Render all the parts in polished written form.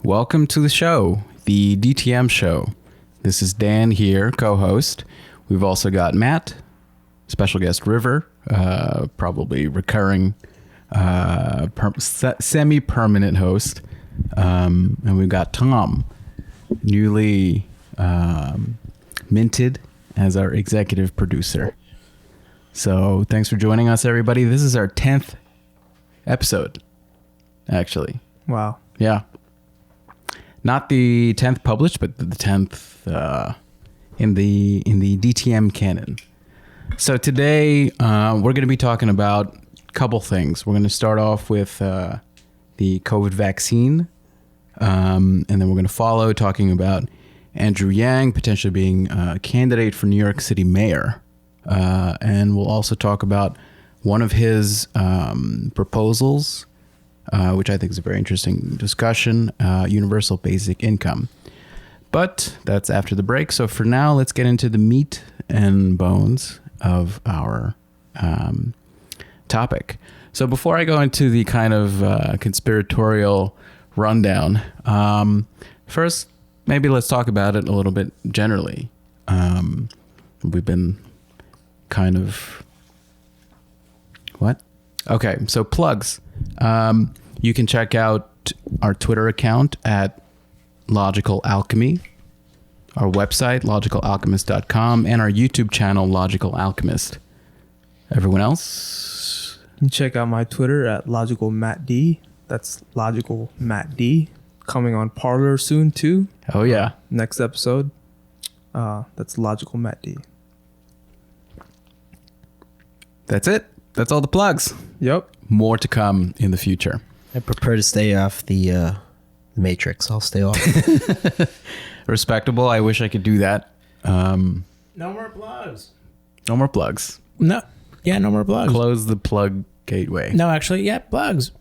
Welcome to the show, the DTM Show. This is Dan here, co-host. We've also got Matt, special guest River, probably recurring semi-permanent host. And we've got Tom, newly minted as our executive producer. So thanks for joining us, everybody. This is our 10th episode, actually. Wow. Yeah. Not the 10th published, but the 10th in the DTM canon. So today we're going to be talking about a couple things. We're going to start off with the COVID vaccine, and then we're going to follow talking about Andrew Yang potentially being a candidate for New York City mayor. And we'll also talk about one of his proposals, which I think is a very interesting discussion, universal basic income. But that's after the break. So for now, let's get into the meat and bones of our topic. So before I go into the kind of conspiratorial rundown, first, maybe let's talk about it a little bit generally. We've been kind of... What? Okay, so plugs. You can check out our Twitter account at Logical Alchemy, our website, logicalalchemist.com, and our YouTube channel, Logical Alchemist. Everyone else? You can check out my Twitter at Logical Matt D. That's Logical Matt D. Coming on Parler soon, too. Oh, yeah. Next episode. That's Logical Matt D. That's it. That's all the plugs. Yep. More to come in the future. I prefer to stay off the Matrix. I'll stay off. Respectable. I wish I could do that. No more plugs. No more plugs. No. Yeah, no more plugs. Close the plug gateway. No, actually, yeah, plugs.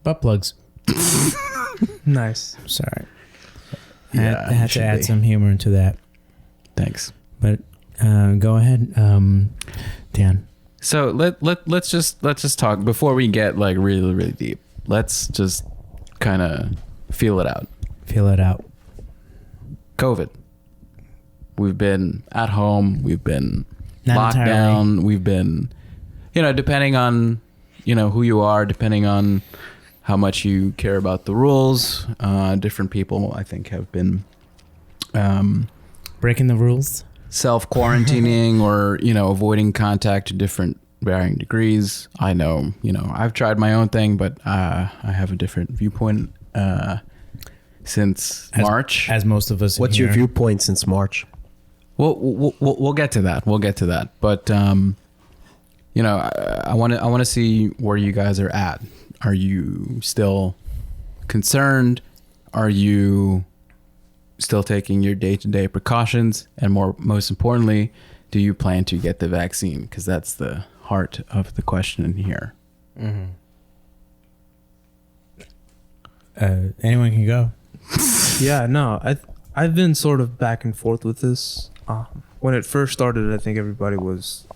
Butt plugs. Nice. Sorry. Yeah, I had to add some humor into that. Thanks. But go ahead, Dan. So let's just talk before we get like really, really deep. Let's just kind of feel it out. Feel it out. COVID. We've been at home. We've been Not locked entirely. down. We've been, depending on, who you are, depending on how much you care about the rules. Different people, I think, have been Breaking the rules. self-quarantining or, avoiding contact to different varying degrees. I know, I've tried my own thing, but I have a different viewpoint since March. As most of us in What's your here. viewpoint since March? We'll get to that. We'll get to that. But I want to see where you guys are at. Are you still concerned? Are you still taking your day-to-day precautions? And most importantly, do you plan to get the vaccine? Because that's the heart of the question here. Mm-hmm. Anyone can go. Yeah, no. I've been sort of back and forth with this. When it first started, I think everybody was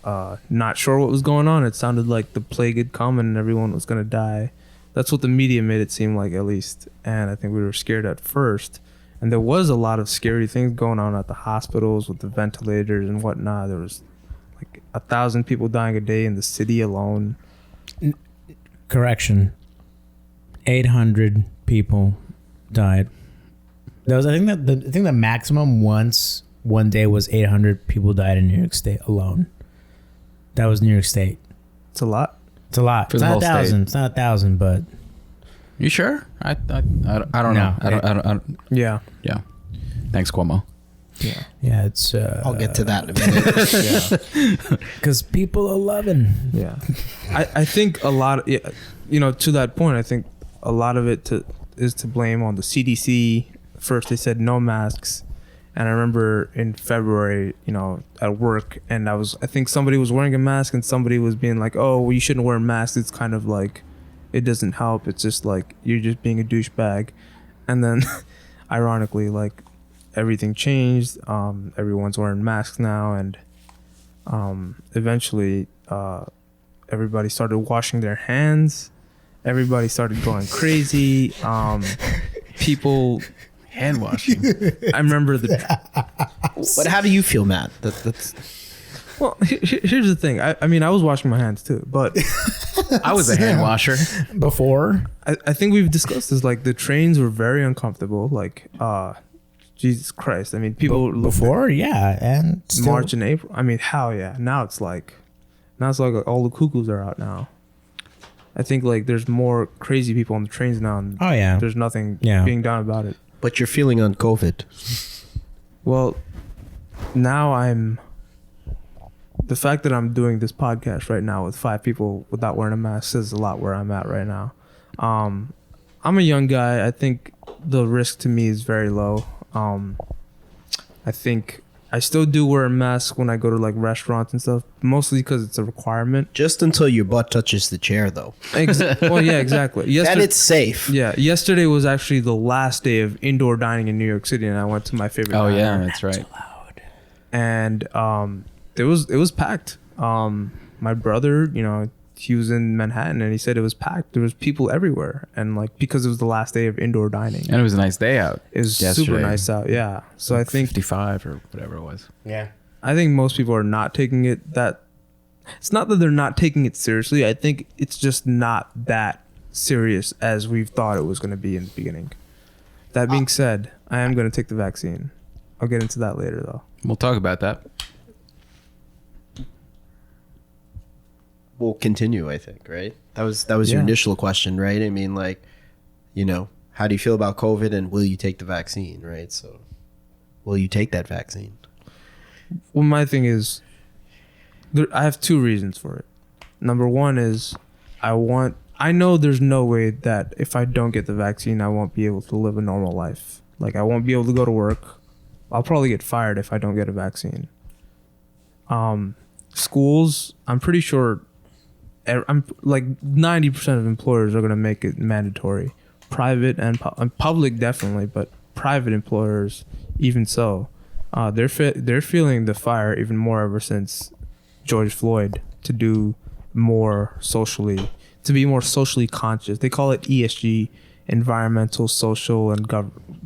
not sure what was going on. It sounded like the plague had come and everyone was going to die. That's what the media made it seem like, at least. And I think we were scared at first. And there was a lot of scary things going on at the hospitals with the ventilators and whatnot. There was like 1,000 people dying a day in the city alone. Correction. 800 people died. I think the maximum one day was 800 people died in New York State alone. That was New York State. It's a lot. It's a lot. For It's the not whole 1,000. state. It's not 1,000, but You sure? I don't know. No. I don't. Yeah. Yeah. Thanks, Cuomo. Yeah. yeah, it's. I'll get to that in a minute. Because people are loving. Yeah. I think a lot of, to that point, I think a lot of it is to blame on the CDC. First they said no masks. And I remember in February, at work, and I think somebody was wearing a mask and somebody was being like, oh, well, you shouldn't wear a mask. It's kind of like, it doesn't help. It's just like, you're just being a douchebag. And then ironically, like, everything changed. Everyone's wearing masks now. And eventually everybody started washing their hands. everybody started going crazy. People Hand washing. I remember But how do you feel, Matt? That's well, here's the thing. I mean, I was washing my hands too, but I was a hand washer. Before, I think we've discussed this. Like the trains were very uncomfortable. Like, Jesus Christ. I mean, people before, yeah, and still, March and April. I mean, hell yeah. Now it's like all the cuckoos are out now. I think like there's more crazy people on the trains now, and oh yeah, there's nothing Yeah. being done about it. but you're feeling on COVID. Well, now the fact that I'm doing this podcast right now with 5 people without wearing a mask says a lot where I'm at right now. I'm a young guy. I think the risk to me is very low. I think I still do wear a mask when I go to like restaurants and stuff, mostly because it's a requirement. Just until your butt touches the chair, though. Well, yeah, exactly. Then it's safe. Yeah, yesterday was actually the last day of indoor dining in New York City, and I went to my favorite. Oh diner. yeah, that's right. And it was packed. My brother, he was in Manhattan, and he said it was packed. There was people everywhere, and like because it was the last day of indoor dining, And it was a nice day out. it was super yesterday. nice out. Yeah, so I think 55 or whatever it was. yeah. I think most people are not taking it that. It's not that they're not taking it seriously. I think it's just not that serious as we've thought it was going to be in the beginning. That being said, I am going to take the vaccine. I'll get into that later, though. We'll talk about that. We'll continue, I think, right? That was Yeah. your initial question, right? I mean, like, how do you feel about COVID and will you take the vaccine, right? So, will you take that vaccine? Well, my thing is, I have 2 reasons for it. Number one is, I know there's no way that if I don't get the vaccine, I won't be able to live a normal life. Like, I won't be able to go to work. I'll probably get fired if I don't get a vaccine. Schools, I'm pretty sure, I'm like 90% of employers are going to make it mandatory. Private and public definitely, but private employers even so. They're feeling the fire even more ever since George Floyd to be more socially conscious. They call it ESG, environmental, social, and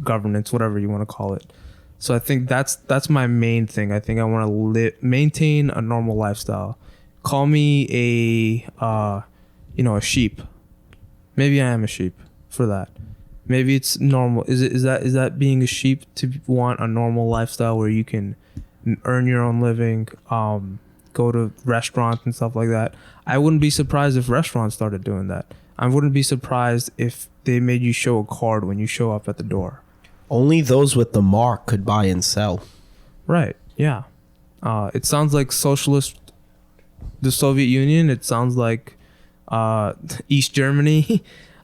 governance, whatever you want to call it. So I think that's my main thing. I think I want to maintain a normal lifestyle. Call me a sheep. Maybe I am a sheep for that. Maybe it's normal. Is that being a sheep to want a normal lifestyle where you can earn your own living, go to restaurants and stuff like that? I wouldn't be surprised if restaurants started doing that. I wouldn't be surprised if they made you show a card when you show up at the door. Only those with the mark could buy and sell. Right. Yeah. It sounds like the Soviet Union. It sounds like East Germany.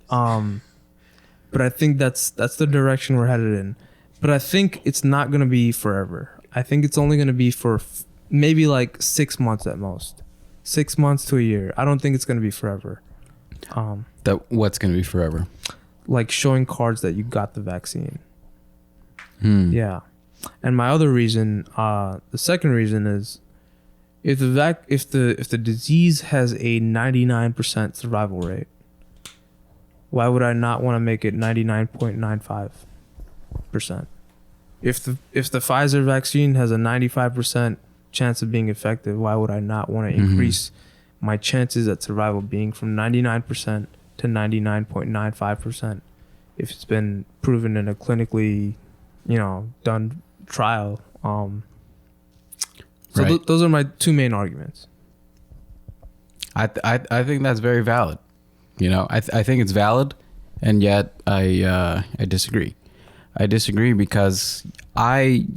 But I think that's the direction we're headed in. But I think it's not going to be forever. I think it's only going to be for maybe like 6 months at most. 6 months to a year. I don't think it's going to be forever. What's going to be forever? Like showing cards that you got the vaccine. Yeah. And my other reason, the second reason is if the disease has a 99% survival rate, why would I not want to make it 99.95%? If the Pfizer vaccine has a 95% chance of being effective, why would I not want to increase my chances at survival being from 99% to 99.95% if it's been proven in a clinically done trial? Those are my 2 main arguments. I think that's very valid. I think it's valid, and yet I disagree. I disagree because I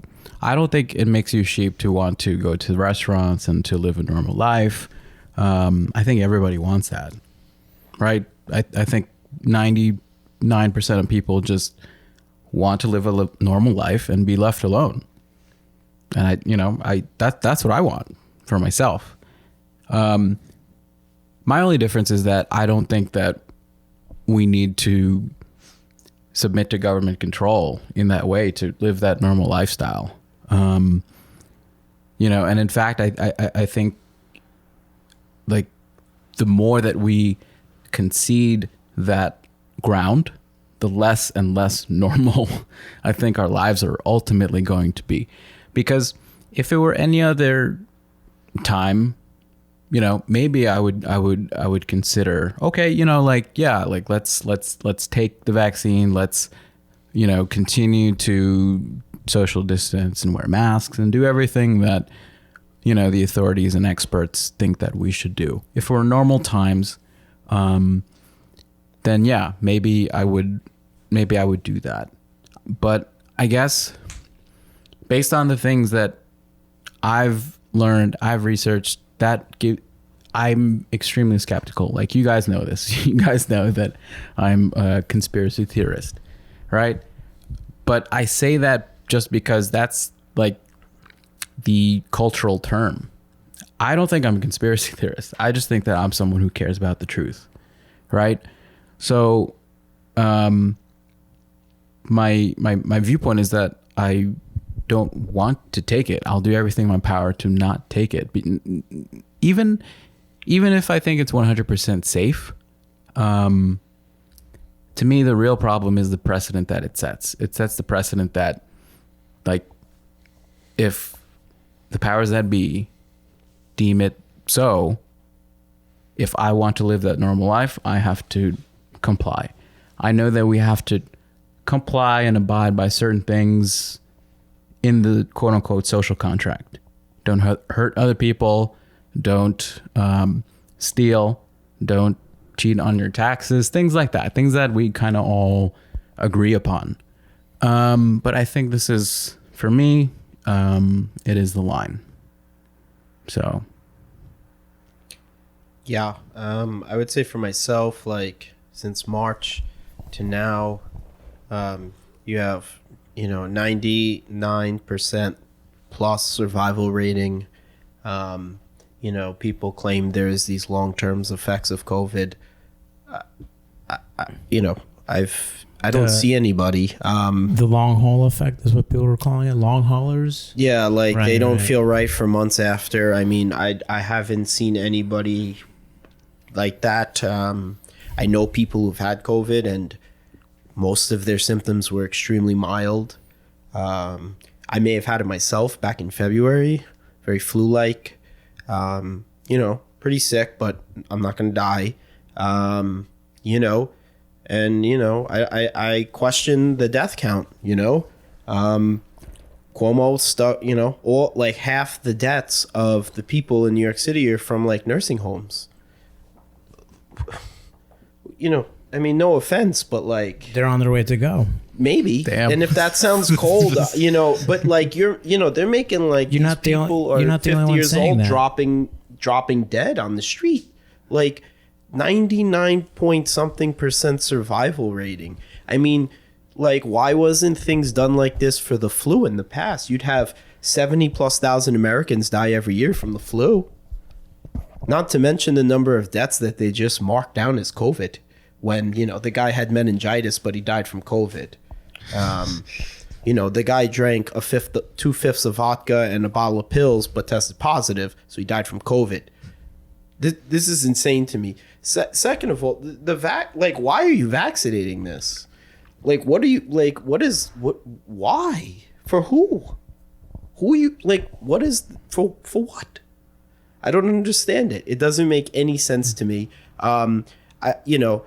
don't think it makes you sheep to want to go to restaurants and to live a normal life. I think everybody wants that, right? I think 99% of people just want to live a normal life and be left alone. And that's what I want for myself. My only difference is that I don't think that we need to submit to government control in that way to live that normal lifestyle. And in fact, I think like the more that we concede that ground, the less and less normal I think our lives are ultimately going to be. Because if it were any other time, you know, maybe I would consider, okay, you know, like, yeah, like let's take the vaccine, let's, you know, continue to social distance and wear masks and do everything that, you know, the authorities and experts think that we should do. If it were normal times, then yeah, maybe I would do that. But I guess based on the things that I've learned, I've researched, I'm extremely skeptical. Like, you guys know this. You guys know that I'm a conspiracy theorist, right? But I say that just because that's like the cultural term. I don't think I'm a conspiracy theorist. I just think that I'm someone who cares about the truth, right? So my viewpoint is that I don't want to take it. I'll do everything in my power to not take it. Even if I think it's 100% safe, to me, the real problem is the precedent that it sets. It sets the precedent that, like, if the powers that be deem it so, if I want to live that normal life, I have to comply. I know that we have to comply and abide by certain things in the quote unquote social contract. Don't hurt other people. Don't steal. Don't cheat on your taxes. Things like that. Things that we kind of all agree upon. But I think this is, for me, it is the line. So. Yeah. I would say for myself, like, since March to now, you have, 99% plus survival rating. People claim there's these long-term effects of COVID. I don't see anybody. The long haul effect is what people were calling it. Long haulers. Yeah, like they don't feel right for months after. I mean, I haven't seen anybody like that. I know people who've had COVID and most of their symptoms were extremely mild. I may have had it myself back in February, very flu-like. Pretty sick, but I'm not going to die. I question the death count, Cuomo stuck, all like half the deaths of the people in New York City are from like nursing homes. No offense, but like they're on their way to go. Maybe. Damn. And if that sounds cold, but like they're making like you're not people are 50 years old dropping dead on the street. Like 99% survival rating. I mean, like, why wasn't things done like this for the flu in the past? You'd have 70,000+ Americans die every year from the flu. Not to mention the number of deaths that they just marked down as COVID when, the guy had meningitis, but he died from COVID. The guy drank 2/5 of vodka and a bottle of pills, but tested positive, so he died from COVID. This is insane to me. Second of all, why are you vaccinating this? Like, why? For who? Who are you, what is, for what? I don't understand it. It doesn't make any sense to me. You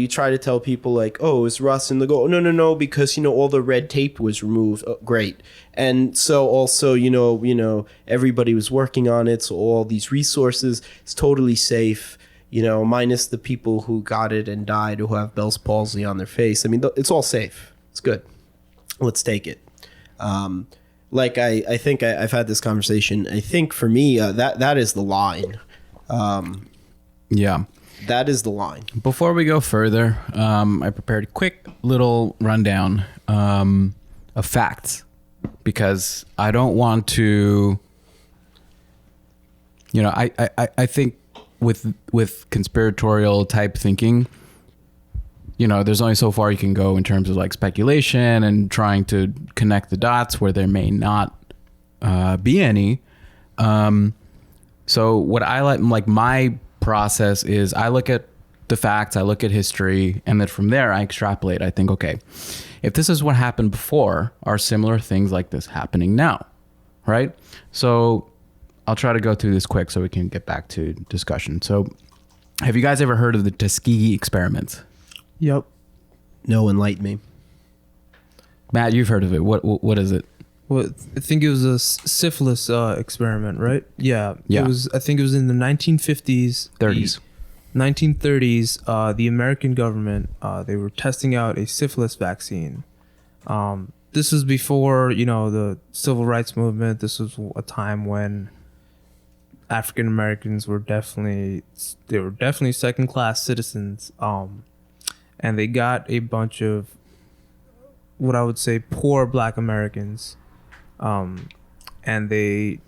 try to tell people like, oh, it's Russ, and they go, no, because, all the red tape was removed. Oh, great. And so also, everybody was working on it. So all these resources, it's totally safe, minus the people who got it and died, who have Bell's palsy on their face. I mean, it's all safe. It's good. Let's take it. I think I've had this conversation. I think for me, that is the line. Yeah. That is the line. Before we go further, I prepared a quick little rundown of facts because I don't want to, I think with conspiratorial type thinking, there's only so far you can go in terms of like speculation and trying to connect the dots where there may not be any. So what I like my process is I look at the facts, I look at history, and then from there I extrapolate. I think, okay, if this is what happened before, are similar things like this happening now, right? So I'll try to go through this quick so we can get back to discussion. So have you guys ever heard of the Tuskegee experiments? Yep. No, enlighten me. Matt, you've heard of it. What is it? Well, I think it was a syphilis experiment, right? Yeah. Yeah. It was. I think it was in the 1950s. 30s. 1930s. The American government, they were testing out a syphilis vaccine. This was before, the civil rights movement. This was a time when African Americans were definitely second-class citizens. And they got a bunch of what I would say poor Black Americans, and they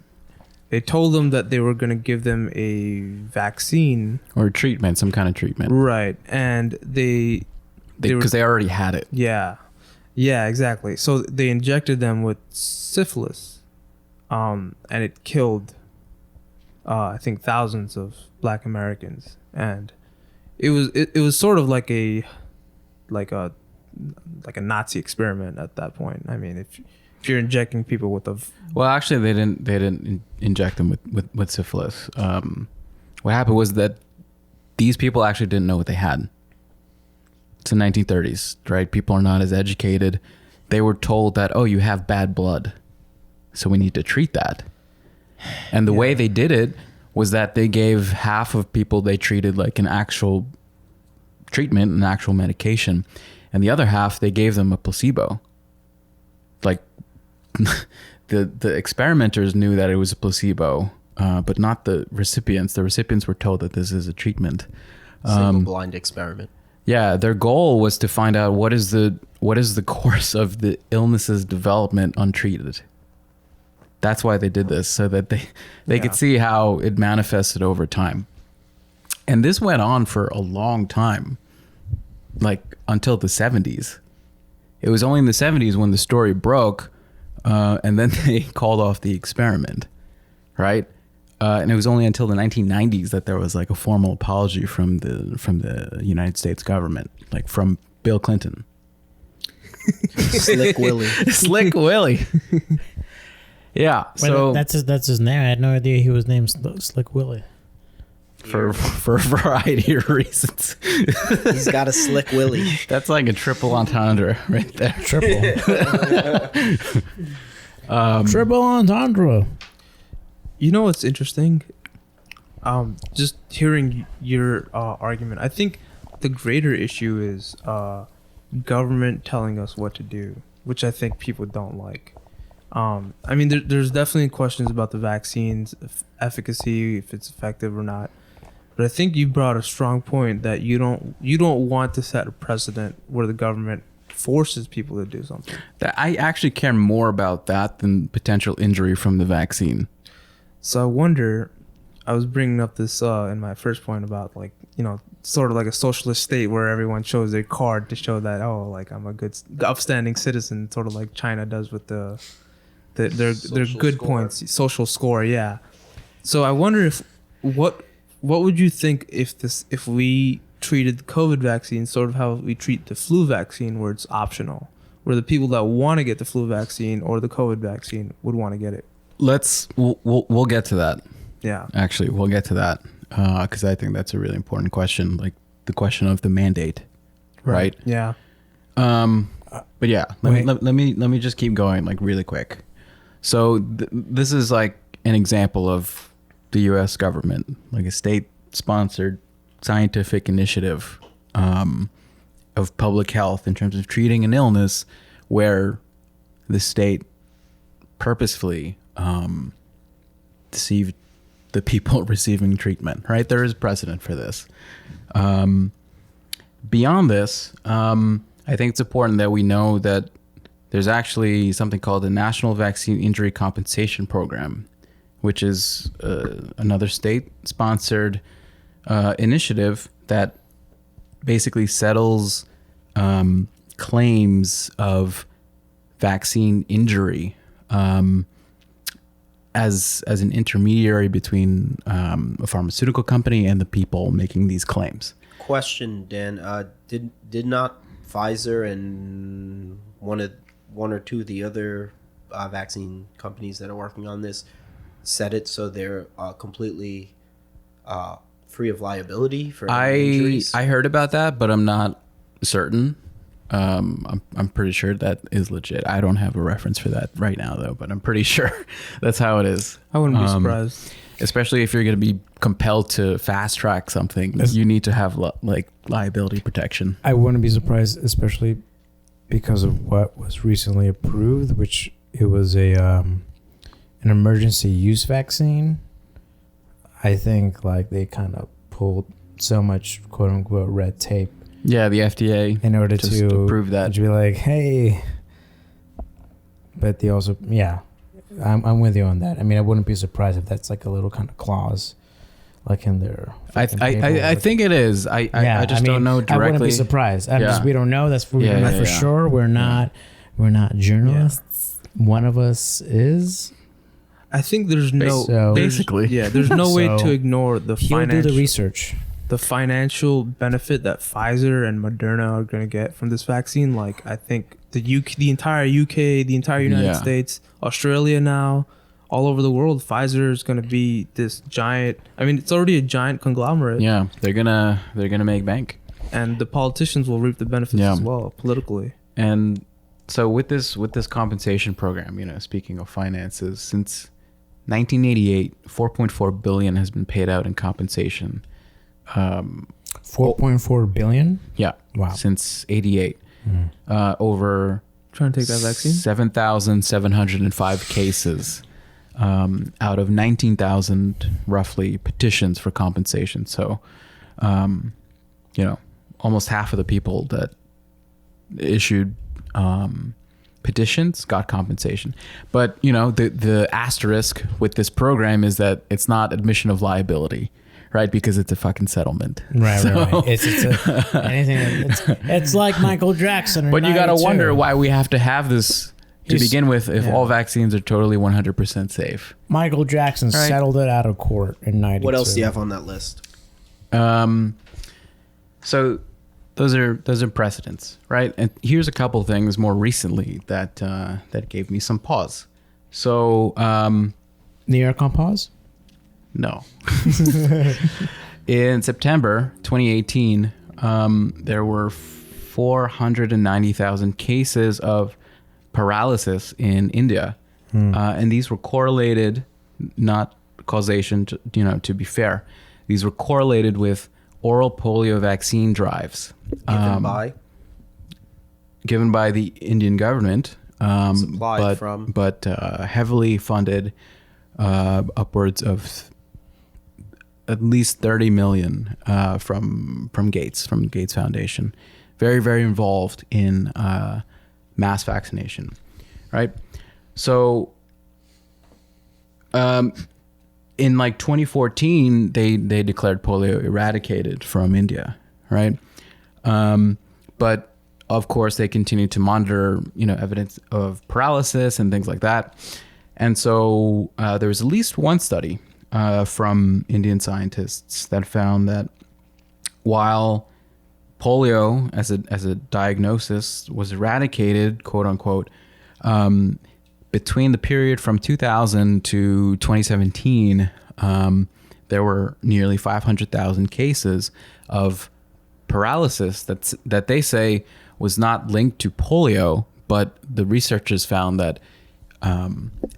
told them that they were going to give them a vaccine Or treatment, some kind of treatment. right? And Because they already had it. yeah, exactly. So they injected them with syphilis, and it killed, I think, thousands of Black Americans, and it was sort of like a Nazi experiment at that point. I mean, if you're injecting people with Well, actually, they didn't inject them with syphilis. What happened was that these people actually didn't know what they had. It's the 1930s, right? People are not as educated. They were told that, oh, you have bad blood, so we need to treat that. And the way they did it was that they gave half of people they treated like an actual treatment, an actual medication, and the other half they gave them a placebo. Like the experimenters knew that it was a placebo, but not the recipients. The recipients were told that this is a treatment. Single blind experiment. Yeah, their goal was to find out what is the course of the illness's development untreated. That's why they did this, so that they could see how it manifested over time. And this went on for a long time, like until the 70s. It was only in the 70s when the story broke, and then they called off the experiment, right? And it was only until the 1990s that there was like a formal apology from the United States government, like from Bill Clinton. Slick Willie. Slick Willie. Yeah. Wait, So that's his name. I had no idea he was named Slick Willie. for a variety of reasons. He's got a slick Willie. That's like a triple entendre right there. Triple entendre. You know what's interesting? Just hearing your argument, I think the greater issue is government telling us what to do, which I think people don't like. I mean, there's definitely questions about the vaccine's efficacy, if it's effective or not. But I think you brought a strong point that you don't want to set a precedent where the government forces people to do something. I actually care more about that than potential injury from the vaccine. So I wonder, I was bringing up this in my first point about sort of like a socialist state where everyone shows their card to show that, oh, like I'm a good upstanding citizen, sort of like China does with their good score. points, social score. Yeah. So I wonder what would you think if we treated the COVID vaccine sort of how we treat the flu vaccine, where it's optional, where the people that want to get the flu vaccine or the COVID vaccine would want to get it. We'll get to that. Yeah. Actually, we'll get to that because I think that's a really important question, like the question of the mandate, right? Yeah. But yeah, let me just keep going like really quick. So this is like an example of the U.S. government, like a state-sponsored scientific initiative of public health in terms of treating an illness where the state purposefully deceived the people receiving treatment, right? There is precedent for this. Beyond this, I think it's important that we know that there's actually something called the National Vaccine Injury Compensation Program, which is another state-sponsored initiative that basically settles claims of vaccine injury as an intermediary between a pharmaceutical company and the people making these claims. Question, Dan. Did not Pfizer and one or two of the other vaccine companies that are working on this set it so they're completely free of liability for any injuries? I heard about that, but I'm not certain. I'm pretty sure that is legit. I don't have a reference for that right now though, but I'm pretty sure that's how it is. I wouldn't be surprised. Especially if you're going to be compelled to fast track something, you need to have liability protection. I wouldn't be surprised, especially because of what was recently approved, which it was an emergency use vaccine. I think like they kind of pulled so much quote unquote red tape. Yeah, the FDA in order just to approve that. To be like, hey, but they also, yeah, I'm with you on that. I mean, I wouldn't be surprised if that's like a little kind of clause, like in their. I think it is. I just don't know directly. I wouldn't be surprised. We don't know. That's we don't know for sure. We're not journalists. Yeah. One of us is. I think there's no basically. Yeah, there's no way to ignore the do the research. The financial benefit that Pfizer and Moderna are going to get from this vaccine. Like, I think the entire UK, the entire United States, Australia now, all over the world, Pfizer is going to be this giant. I mean, it's already a giant conglomerate. Yeah, they're gonna make bank, and the politicians will reap the benefits as well politically. And so with this compensation program, speaking of finances, since 1988, 4.4 billion has been paid out in compensation. 4.4 billion. Yeah. Wow. Since 88, over trying to take that vaccine. 7,705 cases, out of 19,000 roughly petitions for compensation. So, almost half of the people that issued petitions got compensation. But the asterisk with this program is that it's not admission of liability. Right, because it's a fucking settlement. Right. It's like Michael Jackson. But you got to wonder why we have to have this to begin with if all vaccines are totally 100% safe. Michael Jackson settled it out of court in 92. What else do you have on that list? So those are precedents, right? And here's a couple things more recently that gave me some pause. So New York on pause? No. In September 2018, there were 490,000 cases of paralysis in India. And these were correlated, not causation, to be fair. These were correlated with oral polio vaccine drives. Given by the Indian government. But heavily funded, upwards of at least 30 million from Gates Foundation. Very, very involved in mass vaccination, right? So in 2014, they declared polio eradicated from India, right? But of course, they continued to monitor, evidence of paralysis and things like that. And so there was at least one study from Indian scientists that found that while polio as a diagnosis was eradicated, quote unquote, between the period from 2000 to 2017, there were nearly 500,000 cases of paralysis that they say was not linked to polio, but the researchers found that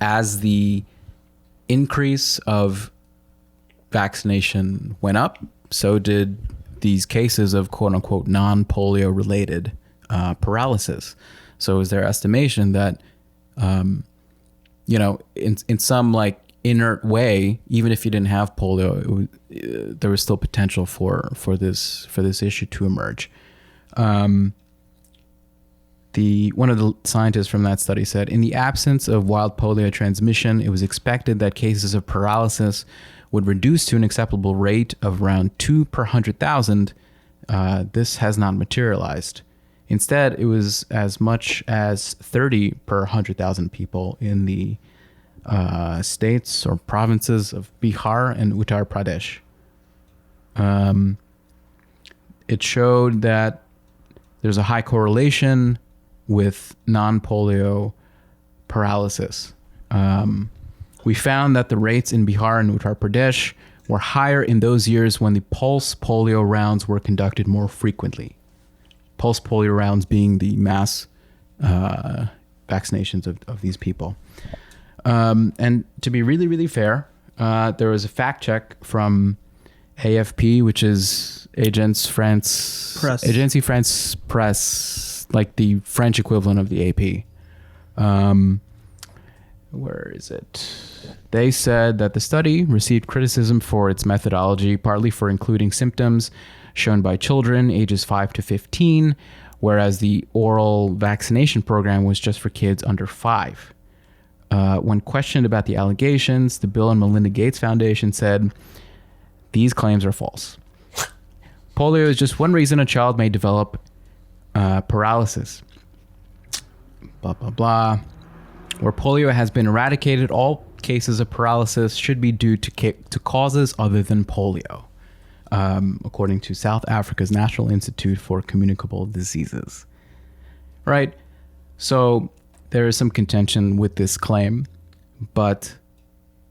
as the increase of vaccination went up, so did these cases of quote unquote non-polio related paralysis. So it was their estimation that in some like inert way, even if you didn't have polio, there was still potential for this issue to emerge. One of the scientists from that study said, in the absence of wild polio transmission, it was expected that cases of paralysis would reduce to an acceptable rate of around 2 per 100,000. This has not materialized. Instead, it was as much as 30 per 100,000 people in the states or provinces of Bihar and Uttar Pradesh. it showed that there's a high correlation with non-polio paralysis. We found that the rates in Bihar and Uttar Pradesh were higher in those years when the pulse polio rounds were conducted more frequently. Pulse polio rounds being the mass vaccinations of these people. And to be really, really fair, there was a fact check from AFP, which is Agence France Presse, like the French equivalent of the AP. Where is it? They said that the study received criticism for its methodology, partly for including symptoms shown by children ages 5 to 15, whereas the oral vaccination program was just for kids under 5. When questioned about the allegations, the Bill and Melinda Gates Foundation said, these claims are false. Polio is just one reason a child may develop paralysis. Blah, blah, blah. Where polio has been eradicated, all cases of paralysis should be due to causes other than polio, according to South Africa's National Institute for Communicable Diseases. Right? So there is some contention with this claim, but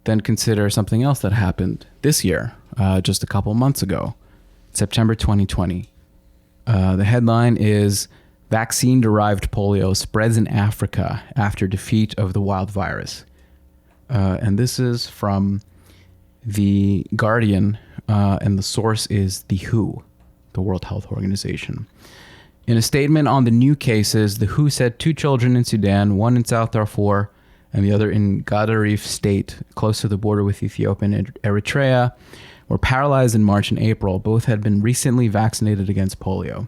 then consider something else that happened this year, just a couple months ago, September 2020. The headline is, Vaccine-derived polio spreads in Africa after defeat of the wild virus. And this is from The Guardian, and the source is the WHO, the World Health Organization. In a statement on the new cases, the WHO said 2 children in Sudan, 1 in South Darfur, and the other in Gadaref state, close to the border with Ethiopia and Eritrea, were paralyzed in March and April. Both had been recently vaccinated against polio.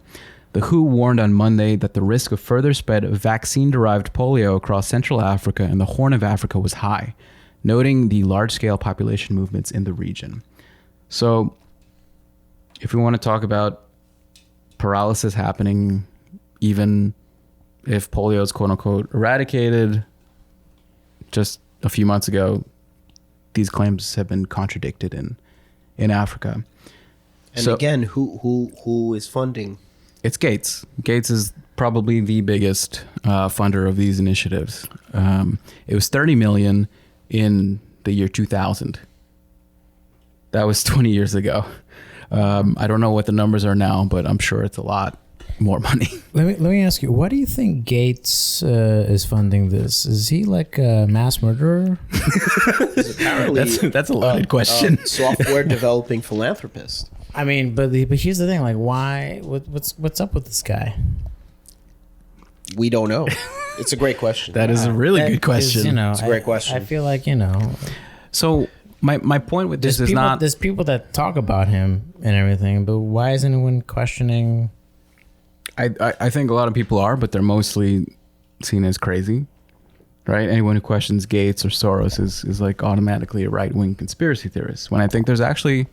The WHO warned on Monday that the risk of further spread of vaccine-derived polio across Central Africa and the Horn of Africa was high, noting the large-scale population movements in the region. So, if we want to talk about paralysis happening, even if polio is quote-unquote eradicated, just a few months ago, these claims have been contradicted in Africa. And so, again, who is funding? It's Gates. Gates is probably the biggest funder of these initiatives. It was $30 million in the year 2000. That was 20 years ago. I don't know what the numbers are now, but I'm sure it's a lot more money. Let me ask you, why do you think Gates is funding this? Is he like a mass murderer? Apparently, that's a loaded question. Software developing philanthropist. I mean, but here's the thing: like, why? What's up with this guy? We don't know. It's a great question. That is a really good question. It's a great question. I feel like So my point with this is not. There's people that talk about him and everything, but why is anyone questioning? I think a lot of people are, but they're mostly seen as crazy, right? Anyone who questions Gates or Soros is like automatically a right-wing conspiracy theorist. When I think there's actually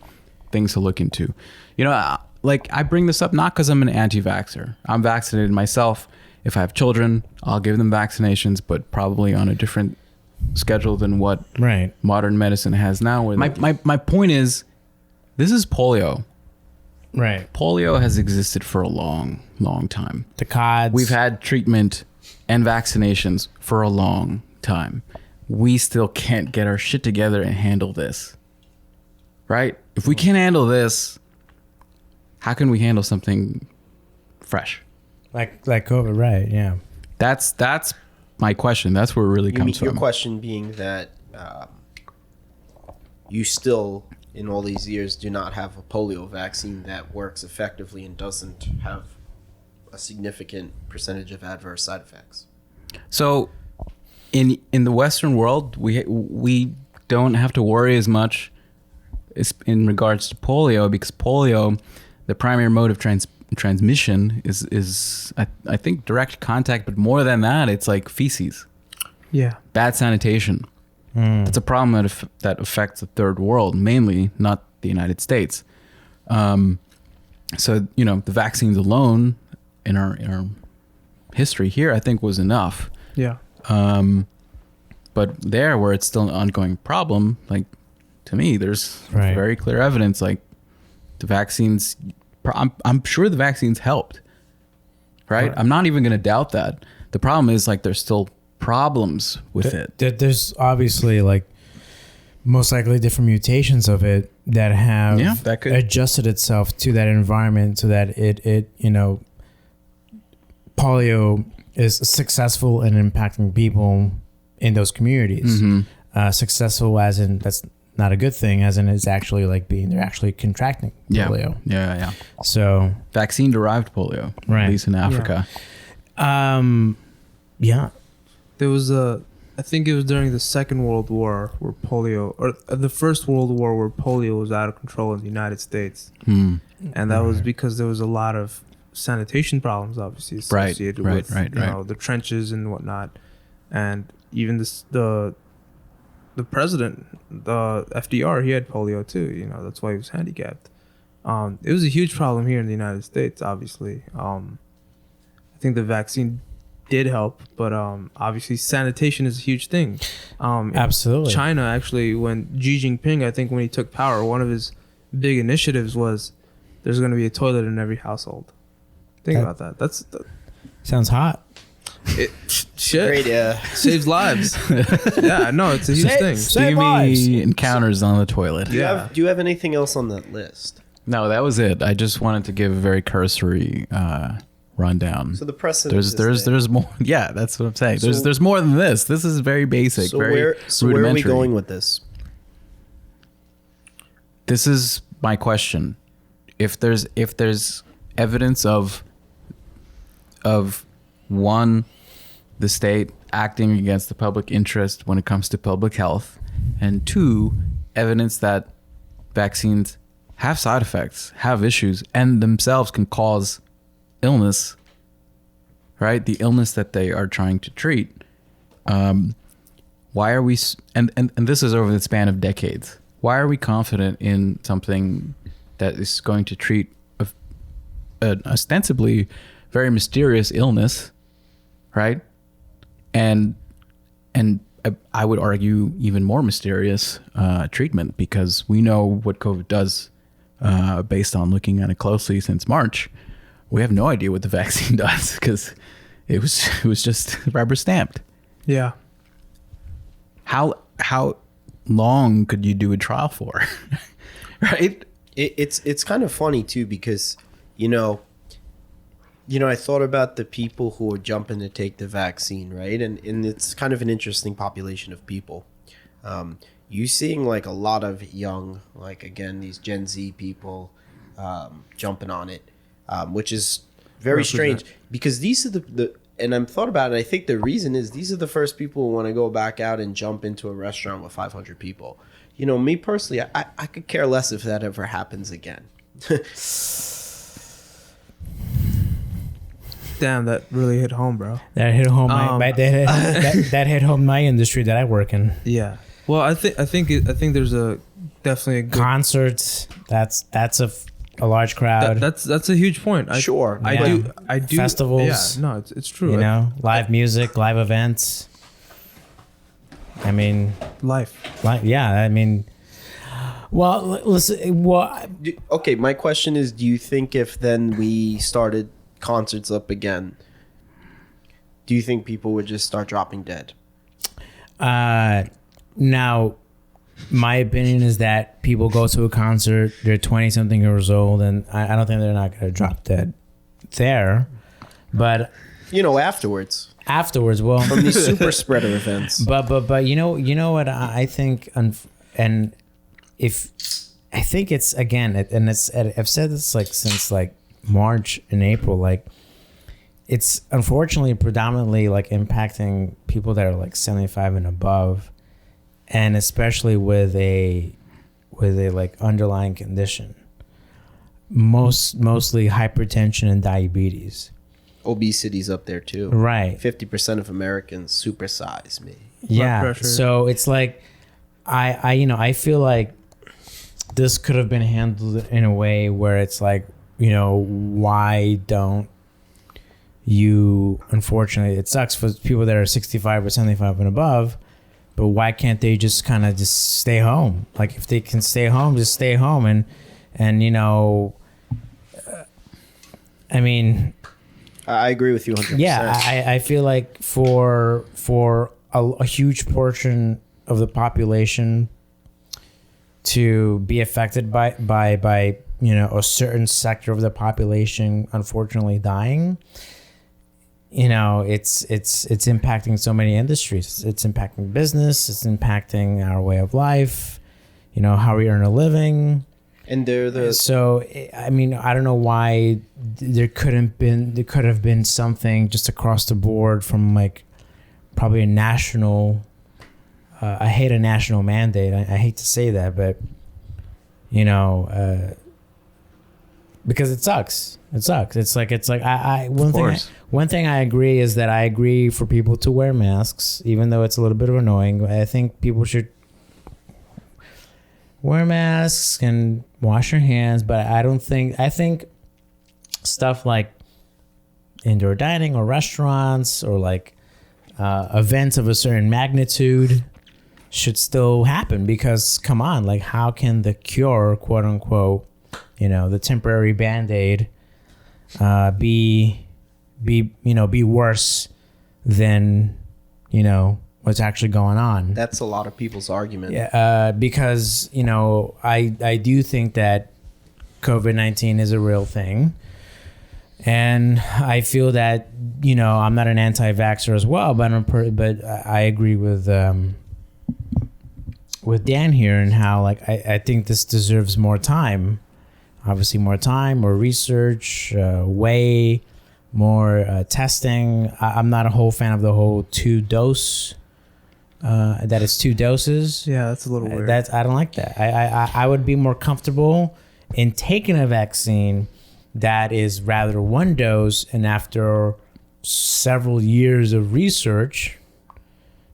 things to look into. You know, like I bring this up not because I'm an anti-vaxxer. I'm vaccinated myself. If I have children, I'll give them vaccinations, but probably on a different schedule than what modern medicine has now. My point is, this is polio. Right. Polio has existed for a long, long time. The CODs. We've had treatment and vaccinations for a long time. We still can't get our shit together and handle this. Right? If we can't handle this, how can we handle something fresh? Like COVID, right? Yeah. That's my question. That's where it really comes from. Your question being that you still, in all these years, do not have a polio vaccine that works effectively and doesn't have a significant percentage of adverse side effects. So, in the Western world, we don't have to worry as much in regards to polio, because polio, the primary mode of transmission is I think direct contact, but more than that, it's like feces. Yeah. Bad sanitation. It's a problem that affects the third world mainly, not the United States. So the vaccines alone in our history here, I think, was enough. Yeah. But there, where it's still an ongoing problem, like to me, there's very clear evidence. Like the vaccines I'm sure the vaccines helped, right? I'm not even going to doubt that. The problem is like there's still problems with it. There's obviously like most likely different mutations of it that have that could adjusted itself to that environment so that it polio is successful in impacting people in those communities. Successful as in that's not a good thing, as in it's actually like they're actually contracting polio. Yeah. So Vaccine derived polio, right, at least in Africa. Yeah. There was I think it was during the Second World War where polio, or the First World War where polio was out of control in the United States. And that was because there was a lot of sanitation problems, obviously, associated with the trenches and whatnot. And even the president, the FDR, he had polio too. You know, that's why he was handicapped. It was a huge problem here in the United States, obviously. I think the vaccine did help, but obviously sanitation is a huge thing. Absolutely. China, actually, when Xi Jinping, I think when he took power, one of his big initiatives was there's going to be a toilet in every household. Think about that. Sounds hot. Shit. Great, yeah. Saves lives. Yeah, no, it's a huge thing. Steamy encounters on the toilet. Do you have anything else on that list? No, that was it. I just wanted to give a very cursory rundown. So the precedent there's more. Yeah, that's what I'm saying. There's more than this. This is very basic. So very where rudimentary. are we going with this? This is my question. If there's evidence of one, the state acting against the public interest when it comes to public health, and two, evidence that vaccines have side effects, have issues, and themselves can cause illness, right? The illness that they are trying to treat. Why are we, and this is over the span of decades, why are we confident in something that is going to treat an ostensibly very mysterious illness, right? And I would argue even more mysterious treatment, because we know what COVID does based on looking at it closely since March. We have no idea what the vaccine does because it was just rubber stamped. Yeah. How long could you do a trial for? Right? It's kind of funny too, because you know, I thought about the people who are jumping to take the vaccine, right? And it's kind of an interesting population of people. You seeing like a lot of young, like again, these Gen Z people jumping on it, which is very strange, because these are the and I'm thought about it. I think the reason is these are the first people who want to go back out and jump into a restaurant with 500 people. You know, me personally, I could care less if that ever happens again. Damn, that really hit home, bro. That hit home. That hit home my industry that I work in. Yeah. Well, I think there's definitely a good concerts. That's a large crowd. That's a huge point. Sure. I do festivals. Yeah, no, it's true. You know, live music, live events. I mean, life. Yeah, I mean, well, listen. Well, okay. My question is, do you think if then we started concerts up again, do you think people would just start dropping dead? Now, my opinion is that people go to a concert, they're 20-something years old, and I don't think they're not going to drop dead there. But you know, afterwards, well, from these super spreader events. But you know what I think, and if I think it's again, and I've said this like since like March and April, like it's unfortunately predominantly like impacting people that are like 75 and above, and especially with a like underlying condition, mostly hypertension and diabetes. Obesity's up there too, right? 50% of Americans supersize me. Yeah, so it's like I feel like this could have been handled in a way where it's like, you know, why don't you, unfortunately, it sucks for people that are 65 or 75 and above, but why can't they just kind of just stay home? Like if they can stay home, just stay home and you know, I mean, I agree with you 100%. yeah, I feel like for a huge portion of the population to be affected by a certain sector of the population unfortunately dying, it's impacting so many industries. It's impacting business, it's impacting our way of life, how we earn a living. And So I mean, I don't know why there could have been something just across the board from like probably a national. I hate a national mandate. I hate to say that, but because it sucks. It sucks. It's like one thing I agree is that I agree for people to wear masks, even though it's a little bit of annoying. I think people should wear masks and wash your hands, but I think stuff like indoor dining or restaurants or like events of a certain magnitude should still happen, because come on, like how can the cure, quote unquote, the temporary Band-Aid be worse than what's actually going on? that's a lot of people's argument. Yeah, because I do think that COVID-19 is a real thing, and I feel that I'm not an anti-vaxxer as well, but I agree with Dan here and how like I think this deserves more time. Obviously, more time, more research, way more testing. I'm not a whole fan of the whole 2-dose. That it's 2 doses. Yeah, that's a little weird. I don't like that. I would be more comfortable in taking a vaccine that is rather 1 dose, and after several years of research,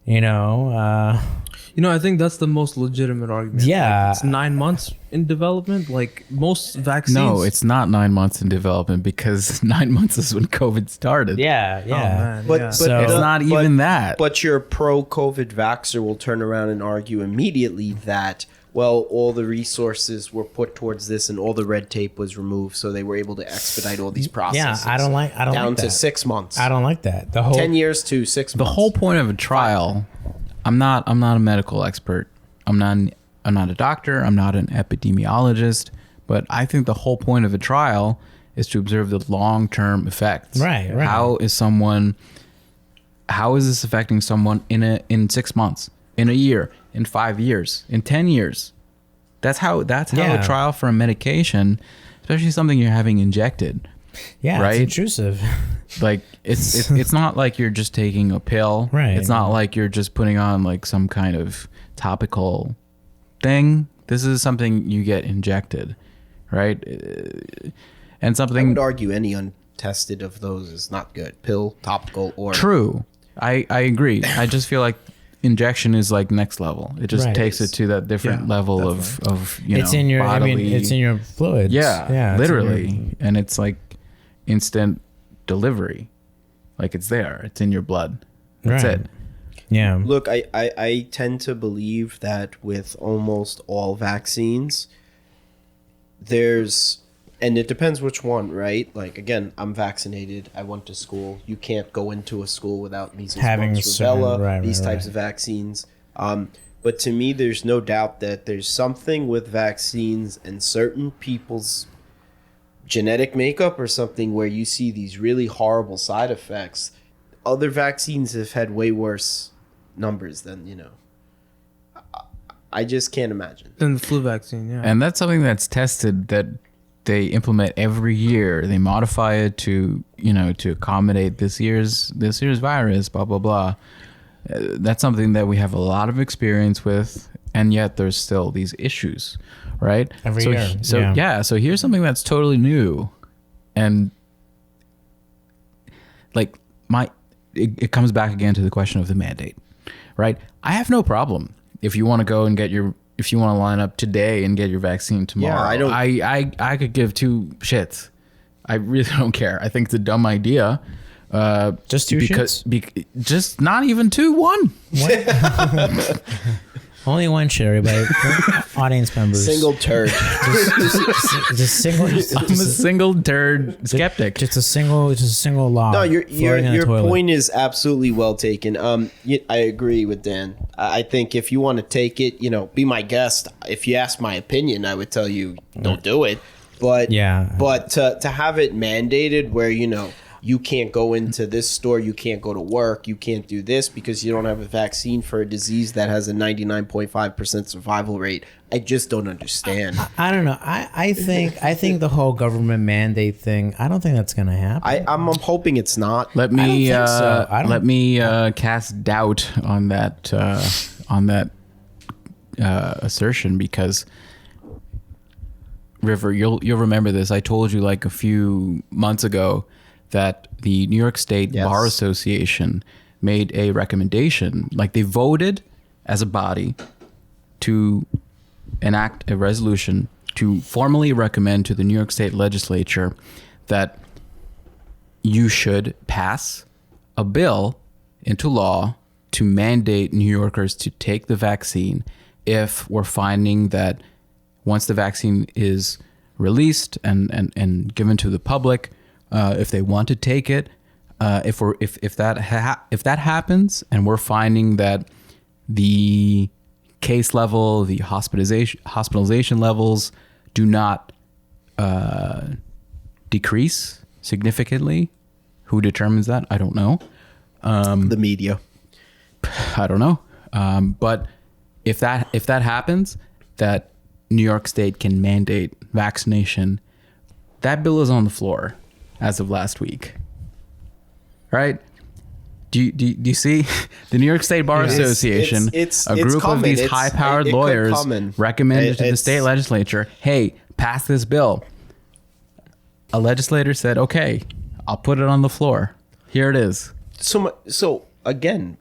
I think that's the most legitimate argument. Yeah. Like, it's 9 months in development. Like most vaccines. No, it's not 9 months in development, because 9 months is when COVID started. yeah. Oh, man, But, yeah. but So- It's not even that. But your pro-COVID vaxxer will turn around and argue immediately that, well, all the resources were put towards this and all the red tape was removed, so they were able to expedite all these processes. I don't like down that. to 6 months. I don't like that. The whole 10 years to 6 The months. whole point of a trial, I'm not a medical expert. I'm not a doctor. I'm not an epidemiologist. But I think the whole point of a trial is to observe the long-term effects. Right. How is this affecting someone in 6 months, in a year, in 5 years, in 10 years? That's how Yeah. a trial for a medication, especially something you're having injected. Yeah, right? it's intrusive. Like it's not like you're just taking a pill. Right. It's not like you're just putting on like some kind of topical thing. This is something you get injected, right? And I something would argue any untested of those is not good. Pill, topical, or... true. I agree. I just feel like injection is like next level. It just Right. takes it to that different Yeah, level of It's in your. bodily, I mean, it's in your fluids. yeah, it's in your- literally, and it's like instant delivery. Like it's there. It's in your blood. That's Right. it. Yeah. Look, I tend to believe that with almost all vaccines, and it depends which one, right? Like, again, I'm vaccinated. I went to school. You can't go into a school without measles, Having mumps, certain- rubella, these right. types of vaccines. But to me, there's no doubt that there's something with vaccines and certain people's genetic makeup or something where you see these really horrible side effects. Other vaccines have had way worse numbers than, I just can't imagine. Then the flu vaccine, yeah. And that's something that's tested, that they implement every year. They modify it to accommodate this year's virus, blah blah blah. That's something that we have a lot of experience with, and yet there's still these issues, right? Every year, So yeah. so here's something that's totally new, and like it comes back again to the question of the mandate, right? I have no problem if you want to go and if you want to line up today and get your vaccine tomorrow. Yeah, I could give two shits. I really don't care. I think it's a dumb idea. Just two shits? Just not even two, one. Only one shit, everybody. Audience members. Single turd. Just single. I'm a single turd skeptic. Just a single law. No, your floating in a toilet. point is absolutely well taken. I agree with Dan. I think if you want to take it, be my guest. If you ask my opinion, I would tell you don't do it. But to have it mandated where you can't go into this store, you can't go to work, you can't do this because you don't have a vaccine for a disease that has a 99.5% survival rate. I just don't understand. I don't know. I think the whole government mandate thing, I don't think that's going to happen. I'm hoping it's not. Let me cast doubt on that assertion because River, you'll remember this. I told you like a few months ago that the New York State Bar Association made a recommendation. Like they voted as a body to enact a resolution to formally recommend to the New York State legislature that you should pass a bill into law to mandate New Yorkers to take the vaccine if we're finding that once the vaccine is released and given to the public, if they want to take it, if that happens, and we're finding that the case level, the hospitalization levels do not decrease significantly, who determines that? I don't know. The media. I don't know. But if that happens, that New York State can mandate vaccination, that bill is on the floor as of last week, right? Do you see the New York State Bar Association, a group of these high-powered lawyers recommended to the state legislature, hey, pass this bill. A legislator said, okay, I'll put it on the floor. Here it is. So again,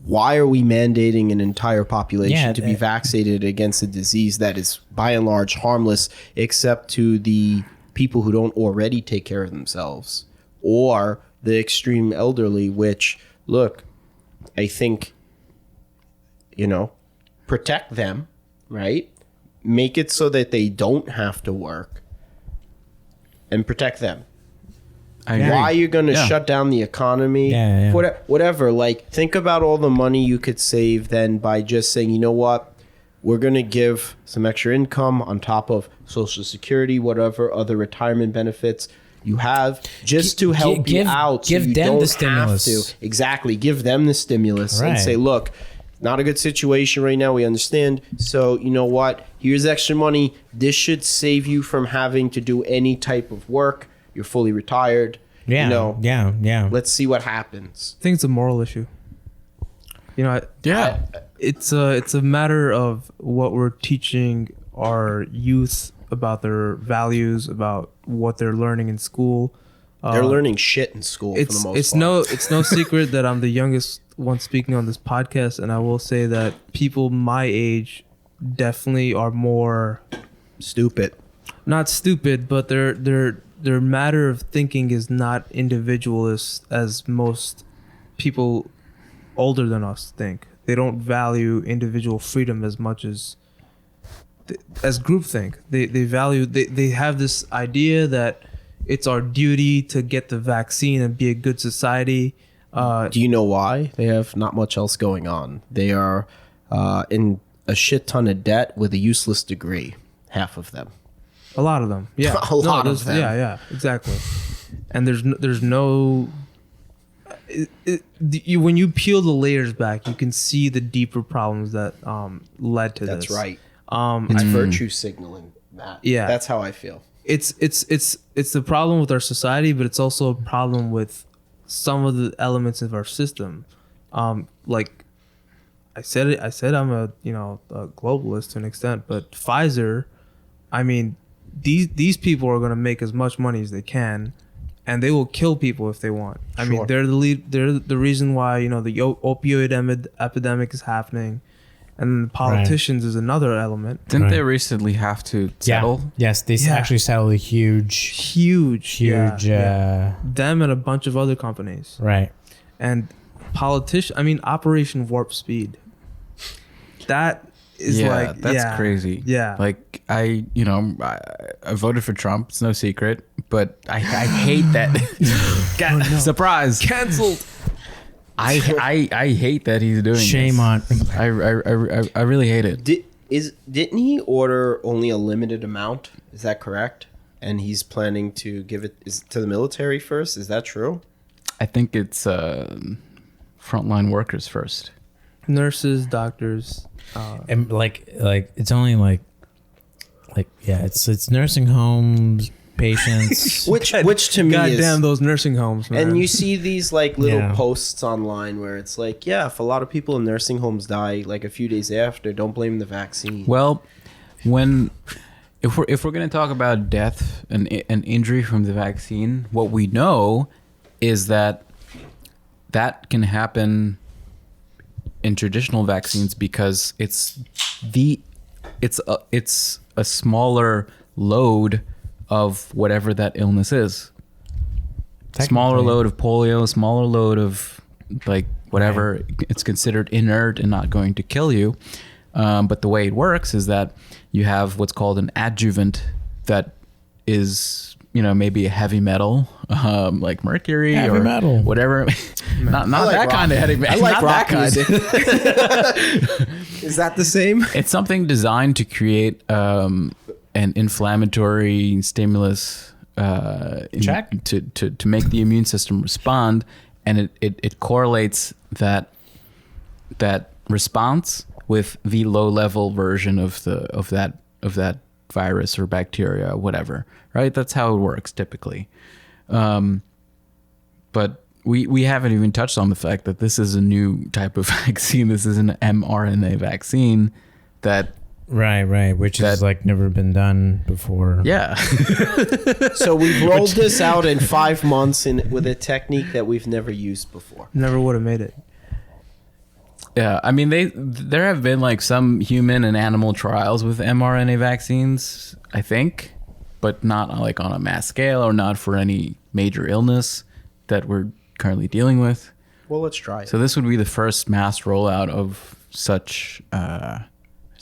why are we mandating an entire population to be vaccinated against a disease that is by and large harmless, except to the people who don't already take care of themselves or the extreme elderly, which, look, I think, protect them, right? Make it so that they don't have to work and protect them. Why you're going to shut down the economy, whatever. Like, think about all the money you could save then by just saying, you know what, we're going to give some extra income on top of Social Security, whatever other retirement benefits you have, just to help you out. Give so you them don't the stimulus. Have to. Exactly. Give them the stimulus and say, look, not a good situation right now. We understand. So you know what? Here's extra money. This should save you from having to do any type of work. You're fully retired. Yeah. Let's see what happens. I think it's a moral issue. It's a matter of what we're teaching our youth about their values, about what they're learning in school. They're learning shit in school for the most part. It's no secret that I'm the youngest one speaking on this podcast, and I will say that people my age definitely are more stupid. Not stupid, but their matter of thinking is not individualist as most people older than us think. They don't value individual freedom as much as groupthink. They have this idea that it's our duty to get the vaccine and be a good society. Do you know why? They have not much else going on. They are in a shit ton of debt with a useless degree. Half of them. A lot of them. Yeah. A lot of them. Yeah, exactly. And there's no... when you peel the layers back, you can see the deeper problems that led to this. That's right. It's virtue signaling, Matt. Yeah. That's how I feel. It's the problem with our society, but it's also a problem with some of the elements of our system. Like I said I'm a globalist to an extent, but Pfizer, I mean, these people are going to make as much money as they can, and they will kill people if they want. I mean, they're the reason why the opioid epidemic is happening. And politicians is another element. Didn't they recently have to settle? Yes, they actually settled a huge. Them and a bunch of other companies. Right. And Operation Warp Speed. That is like that's crazy. Yeah. Like I voted for Trump. It's no secret, but I hate that. Surprise. Canceled. I hate that he's doing Shame this. on. I really hate it. Didn't he order only a limited amount? Is that correct? And he's planning to give it to the military first. Is that true? I think it's frontline workers first. Nurses, doctors. And like it's only like it's nursing homes, patients. Which to me is Goddamn those nursing homes, man. And you see these like little Yeah. posts online where it's like, yeah, if a lot of people in nursing homes die like a few days after, don't blame the vaccine. Well, if we're going to talk about death and injury from the vaccine, what we know is that can happen in traditional vaccines because it's a smaller load of whatever that illness is. Smaller load of polio, smaller load of like whatever. Right. It's considered inert and not going to kill you. But the way it works is that you have what's called an adjuvant that is, maybe a heavy metal, like mercury heavy or metal. Whatever. not like that kind of heavy metal. I like rock that music. Is that the same? It's something designed to create an inflammatory stimulus to make the immune system respond, and it correlates that response with the low level version of that virus or bacteria, whatever. Right? That's how it works typically. But we haven't even touched on the fact that this is a new type of vaccine. This is an mRNA vaccine that. Right, which has like never been done before. Yeah. So we've rolled this out in 5 months with a technique that we've never used before. Never would have made it. Yeah, I mean there have been like some human and animal trials with mRNA vaccines, I think, but not like on a mass scale or not for any major illness that we're currently dealing with. Well, let's try it. So this would be the first mass rollout of such a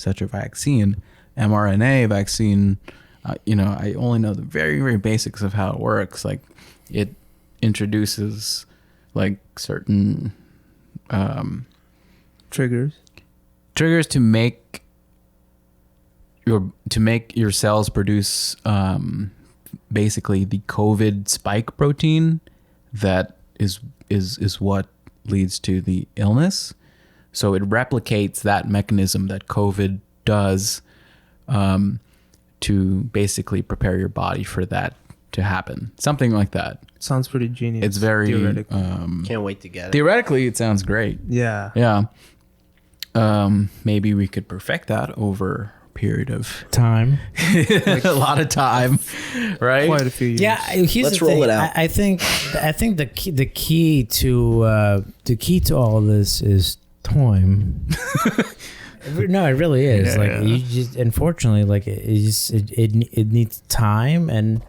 vaccine, mRNA vaccine. I only know the very, very basics of how it works. Like it introduces like certain triggers to make your cells produce basically the COVID spike protein that is what leads to the illness. So it replicates that mechanism that COVID does to basically prepare your body for that to happen. Something like that. sounds pretty genius. It's very Can't wait to get it. theoretically it sounds great. Yeah. Maybe we could perfect that over a period of Time. a lot of time, right? Quite a few years. Yeah, here's Let's the roll thing. it out. I think the key to all of this is time. No, it really is. You just unfortunately it needs time, and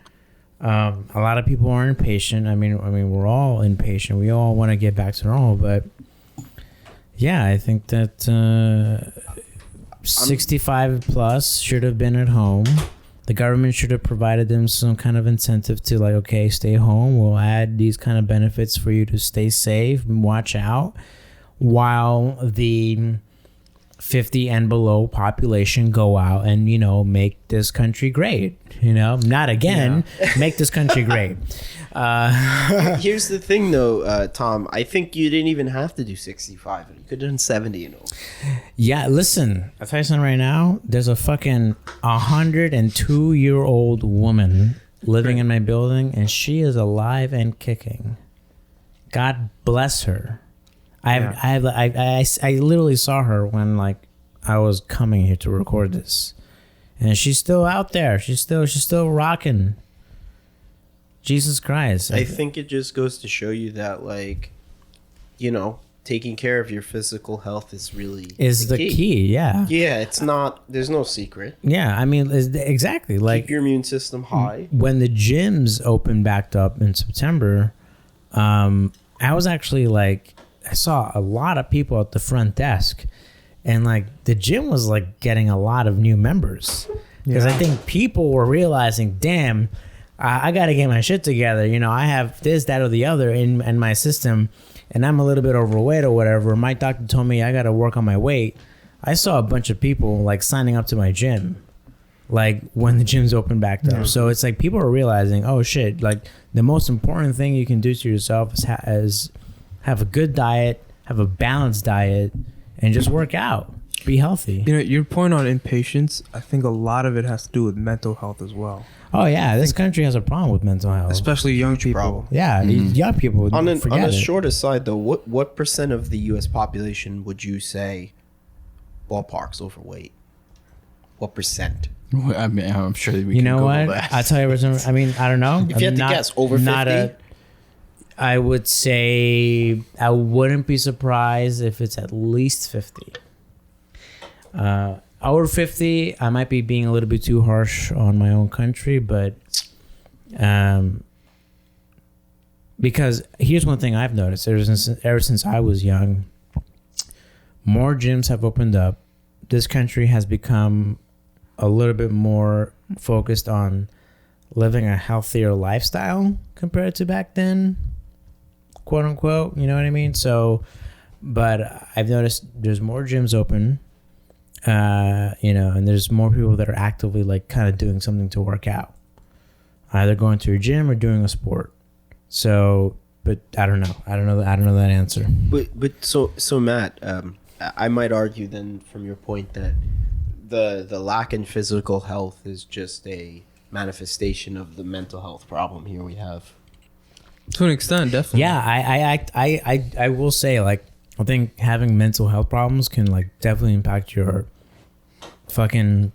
a lot of people are impatient. I mean we're all impatient. We all want to get back to normal, but yeah, I think that 65 plus should have been at home. The government should have provided them some kind of incentive to like, okay, stay home. We'll add these kind of benefits for you to stay safe and watch out, while the 50 and below population go out and, make this country great. Not again, make this country great. Here's the thing, though, Tom. I think you didn't even have to do 65. You could have done 70. Yeah, listen, I'll tell you something right now. There's a fucking 102-year-old woman living in my building, and she is alive and kicking. God bless her. I literally saw her when I was coming here to record this, and she's still out there. She's still rocking. Jesus Christ! I think it just goes to show you that, taking care of your physical health is really the key. Yeah. Yeah, it's not. There's no secret. Yeah, I mean, exactly. Keep your immune system high. When the gyms opened back up in September, I was actually I saw a lot of people at the front desk, and like the gym was like getting a lot of new members because I think people were realizing, damn, I got to get my shit together. You know, I have this, that, or the other in my system, and I'm a little bit overweight or whatever. My doctor told me I got to work on my weight. I saw a bunch of people like signing up to my gym, like when the gyms opened back up. So it's like people are realizing, oh shit, like the most important thing you can do to yourself is have a good diet, have a balanced diet, and just work out. Be healthy. You know, your point on impatience, I think a lot of it has to do with mental health as well. Oh yeah, this country has a problem with mental health, Especially young people. problem. Yeah, young people. On forget a it. shorter side, though, what percent of the U.S. population would you say ballpark's overweight? What percent? I mean, I'm sure that we You can know Google what? that. I'll tell you what's. I mean, I don't know. If you had to guess, over 50? I would say I wouldn't be surprised if it's at least 50. Over 50, I might be being a little bit too harsh on my own country, but because here's one thing I've noticed ever since I was young, more gyms have opened up. This country has become a little bit more focused on living a healthier lifestyle compared to back then, quote unquote. You know what I mean? So, but I've noticed there's more gyms open. And there's more people that are actively like kind of doing something to work out, either going to a gym or doing a sport. So, but I don't know that answer. But so Matt, I might argue then from your point that the lack in physical health is just a manifestation of the mental health problem here we have. To an extent, definitely. Yeah, I will say, like, I think having mental health problems can like definitely impact your fucking,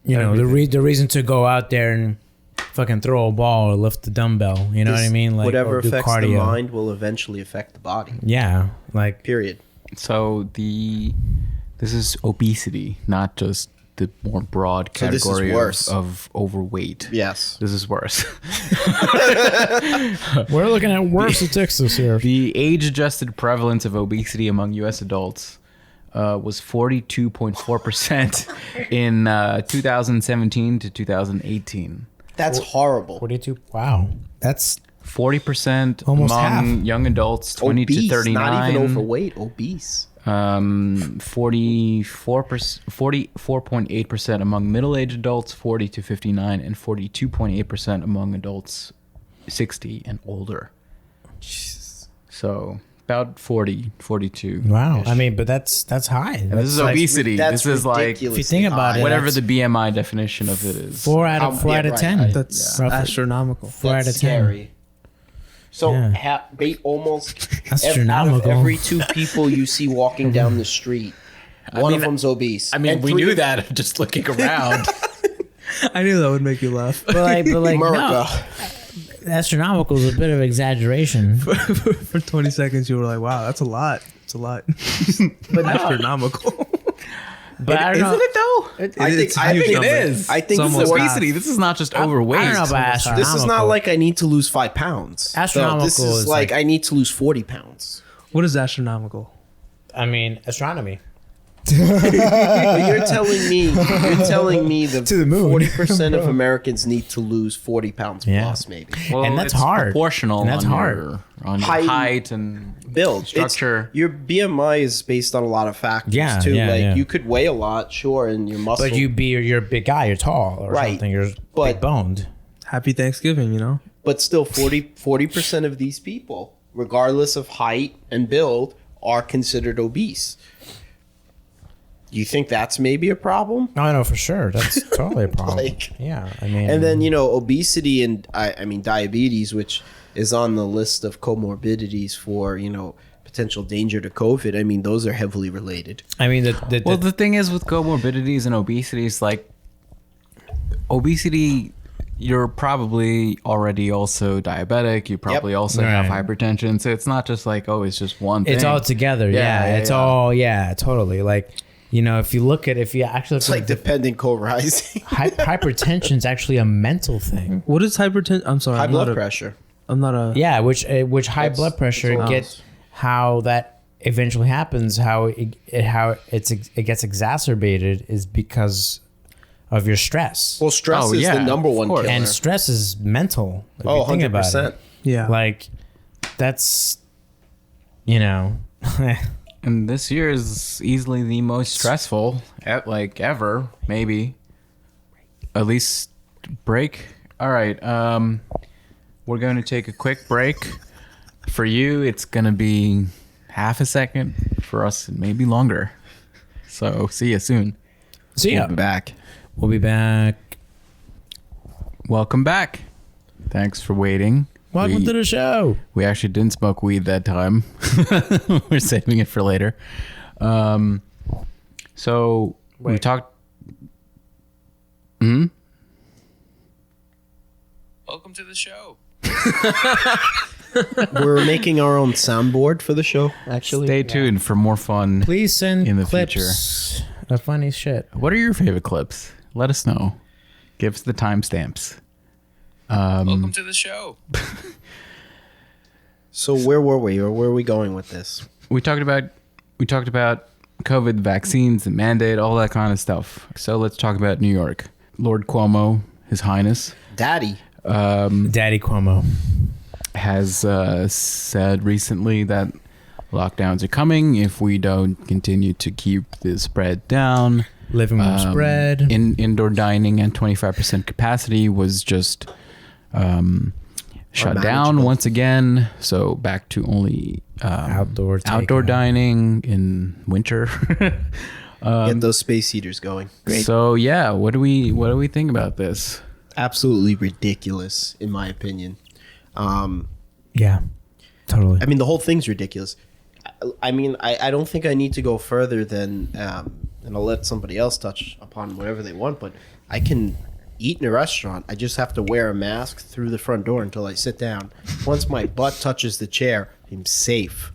the reason to go out there and fucking throw a ball or lift the dumbbell. You know what I mean? Like whatever or do affects cardio. the mind will eventually affect the body. Yeah, like Period. So this is obesity, not just the more broad So this is category worse. of overweight. Yes. This is worse. we're looking at worse statistics here. The age-adjusted prevalence of obesity among U.S. adults was 42.4% in 2017 to 2018. That's horrible. 42. Wow, that's 40% Almost among half. young adults 20 Obese, to 39. not even overweight, obese. 44.8% among middle-aged adults 40 to 59, and 42.8% among adults 60 and older. Jesus. So about 40, 42. wow. I mean, but that's high. And this is That's like obesity. That's This is like ridiculously if you think about high. it, whatever that's the BMI definition of it is. 4 out of 4 out of 10. That's Roughly. astronomical. 4 out That's of 10. scary. So Yeah. almost Astronomical. out of every 2 people you see walking down the street, one of mean, them's obese. I mean, And we 3 knew that just looking around. I knew that would make you laugh. But like America. no, astronomical is a bit of exaggeration. For 20 seconds, you were like, wow, that's a lot. It's a lot. But no, Astronomical. but I don't know. Isn't it though? I think it is. I think It's This is almost obesity. This is not just overweight. I don't know about This astronomical. this is not like I need to lose 5 pounds. Astronomical This is is like like- I need to lose 40 pounds. What is astronomical? I mean, astronomy. But you're telling me the To the moon. 40% of Americans need to lose 40 pounds Yeah. plus, maybe. Well, And that's it's hard. Proportional. And that's on hard. on your Height. height and Build structure. Your BMI is based on a lot of factors Yeah, too. yeah, like yeah. you could weigh a lot, sure, and your muscle. But you're a big guy. You're tall or Right. something. You're But- big boned. Happy Thanksgiving, you know? But still, 40% of these people, regardless of height and build, are considered obese. You think that's maybe a problem? Oh, I know for sure. That's totally a problem. Like- yeah, I mean, And then, obesity and I mean diabetes, which is on the list of comorbidities for, potential danger to COVID. I mean, those are heavily related. I mean, Well, the thing is with comorbidities and obesity is like obesity. You're probably already also diabetic. You probably also have Right. hypertension. So it's not just like, oh, it's just one thing. it's all together. Yeah, it's all totally. Like, if you actually It's like dependent co-rising. hypertension is actually a mental thing. What is hypertension? I'm sorry. High blood pressure. I'm not a. Yeah, which high That's- blood pressure that's all it get is. how that eventually happens, how it gets exacerbated is because of your stress. Well, stress Oh, is yeah, the number of one course. killer. And stress is mental. If Oh, you think about 100%. it. Yeah. Like, that's, you know, And this year is easily the most stressful, ever, maybe. At least break. All right. We're going to take a quick break. For you, it's going to be half a second. For us, maybe longer. So see you soon. see ya. We'll be back. We'll be back. Welcome back. Thanks for waiting. Welcome to the show. We actually didn't smoke weed that time. We're saving it for later. So we Wait. talked. Welcome to the show. We're making our own soundboard for the show, actually. Stay tuned for more fun. Please send In the clips of funny shit. What are your favorite clips? Let us know. Give us the timestamps. Welcome to the show. So where were we, or where are we going with this? We talked about COVID vaccines, the mandate, all that kind of stuff. So let's talk about New York. Lord Cuomo, His Highness, Daddy. Daddy Cuomo. has said recently that lockdowns are coming if we don't continue to keep the spread down. Living room spread. Indoor dining at 25% capacity was just shut down Unmanageable. once again. So back to only Outdoor outdoor takeout. dining in winter. Get those space heaters going. So yeah, what do we think about this? Absolutely ridiculous, in my opinion. Yeah, totally. I mean, the whole thing's ridiculous. I mean, I don't think I need to go further than, and I'll let somebody else touch upon whatever they want, but I can eat in a restaurant. I just have to wear a mask through the front door until I sit down. Once my butt touches the chair, I'm safe.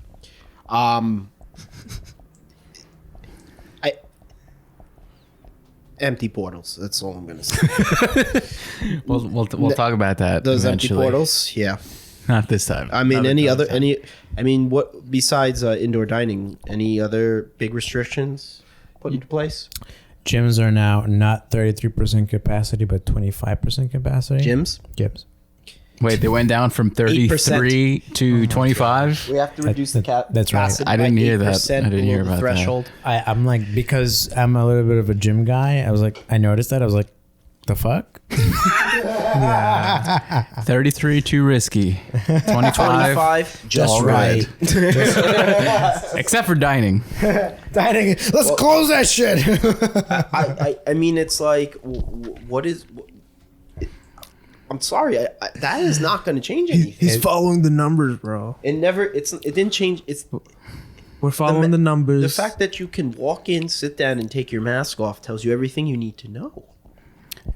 Empty portals. That's all I'm going to say. We'll talk about that Those empty eventually. portals, yeah. Not this time. I mean, Not I mean, what besides indoor dining? Any other big restrictions put into place? Gyms are now not 33% capacity, but 25% capacity. Gyms? Gyms. Wait, they went down from 33 to 25. We have to reduce the that's right. capacity. I didn't by hear that. 8% I didn't hear below the about that. threshold. I'm like, because I'm a little bit of a gym guy, I was like, I noticed that. I was like, the fuck? 33 too risky. 25 25, just all right. except for dining. Dining. Let's close that shit. I mean, it's like, what is? I'm sorry, that is not going to change anything. He's following the numbers, bro. It didn't change. It's We're following the numbers. the fact that you can walk in, sit down, and take your mask off tells you everything you need to know.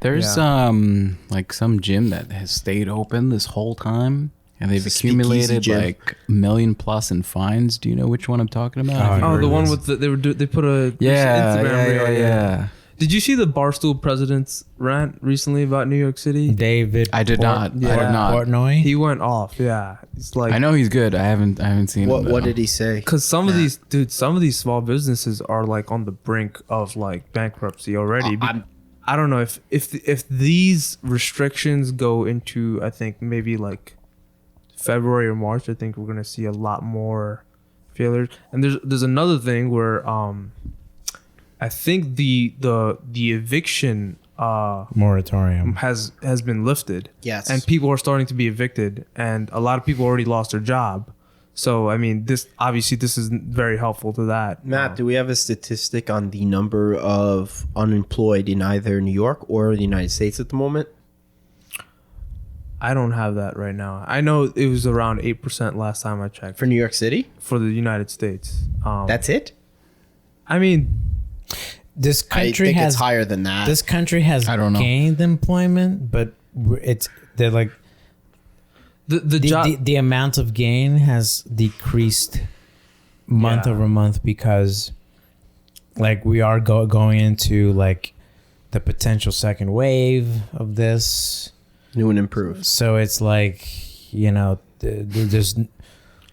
There's like some gym that has stayed open this whole time, and they've It's a speakeasy accumulated gym. like $1 million plus in fines. Do you know which one I'm talking about? Oh, the one with they put a yeah, Instagram reel. yeah. Did you see the Barstool president's rant recently about New York City? David. I did not. I did not. Portnoy. He went off. Yeah, it's like I know he's good. I haven't seen him. What though. did he say? because some of these small businesses are like on the brink of like bankruptcy already. I don't know if these restrictions go into, I think maybe like February or March, I think we're gonna see a lot more failures. And there's another thing where I think the eviction Moratorium. has been lifted. Yes. And people are starting to be evicted, and a lot of people already lost their job. So I mean, this is very helpful to that. Matt, do we have a statistic on the number of unemployed in either New York or the United States at the moment? I don't have that right now. I know it was around 8% last time I checked For New York City? for the United States. That's it? I mean, This I country think has it's higher than that. This country has I don't know. gained employment, but they're like the amount of gain has decreased month Yeah. over month because like we are going into like the potential second wave of this. New and improved. So it's like, you know, there's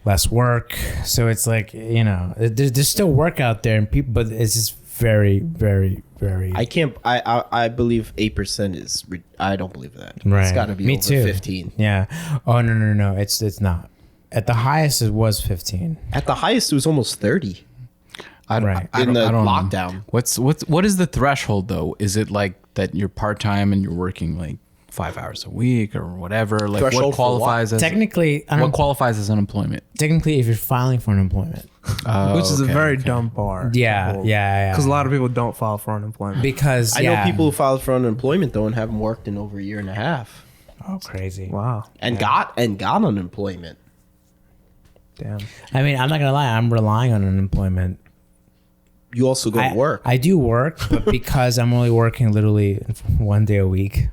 less work. So it's like, you know, there's still work out there, and people, but it's just very, very, very. I believe 8% is. I don't believe that. Right. It's got to be Me over too. 15. Yeah. Oh no. It's not. At the highest, it was 15. At the highest, it was almost 30 Right. in the I don't know. lockdown. What is the threshold though? Is it like that you're part-time and you're working like 5 hours a week or whatever? Like Threshold what for qualifies as Technically, what qualifies as unemployment? technically, if you're filing for unemployment, Which is a very dumb bar. yeah. Because a lot of people don't file for unemployment. Because I know people who filed for unemployment though and haven't worked in over a year and a half Oh, crazy. Wow. and got unemployment. Damn. I mean, I'm not gonna lie. I'm relying on unemployment. You also go to work. I do work, but because I'm only working literally 1 day a week.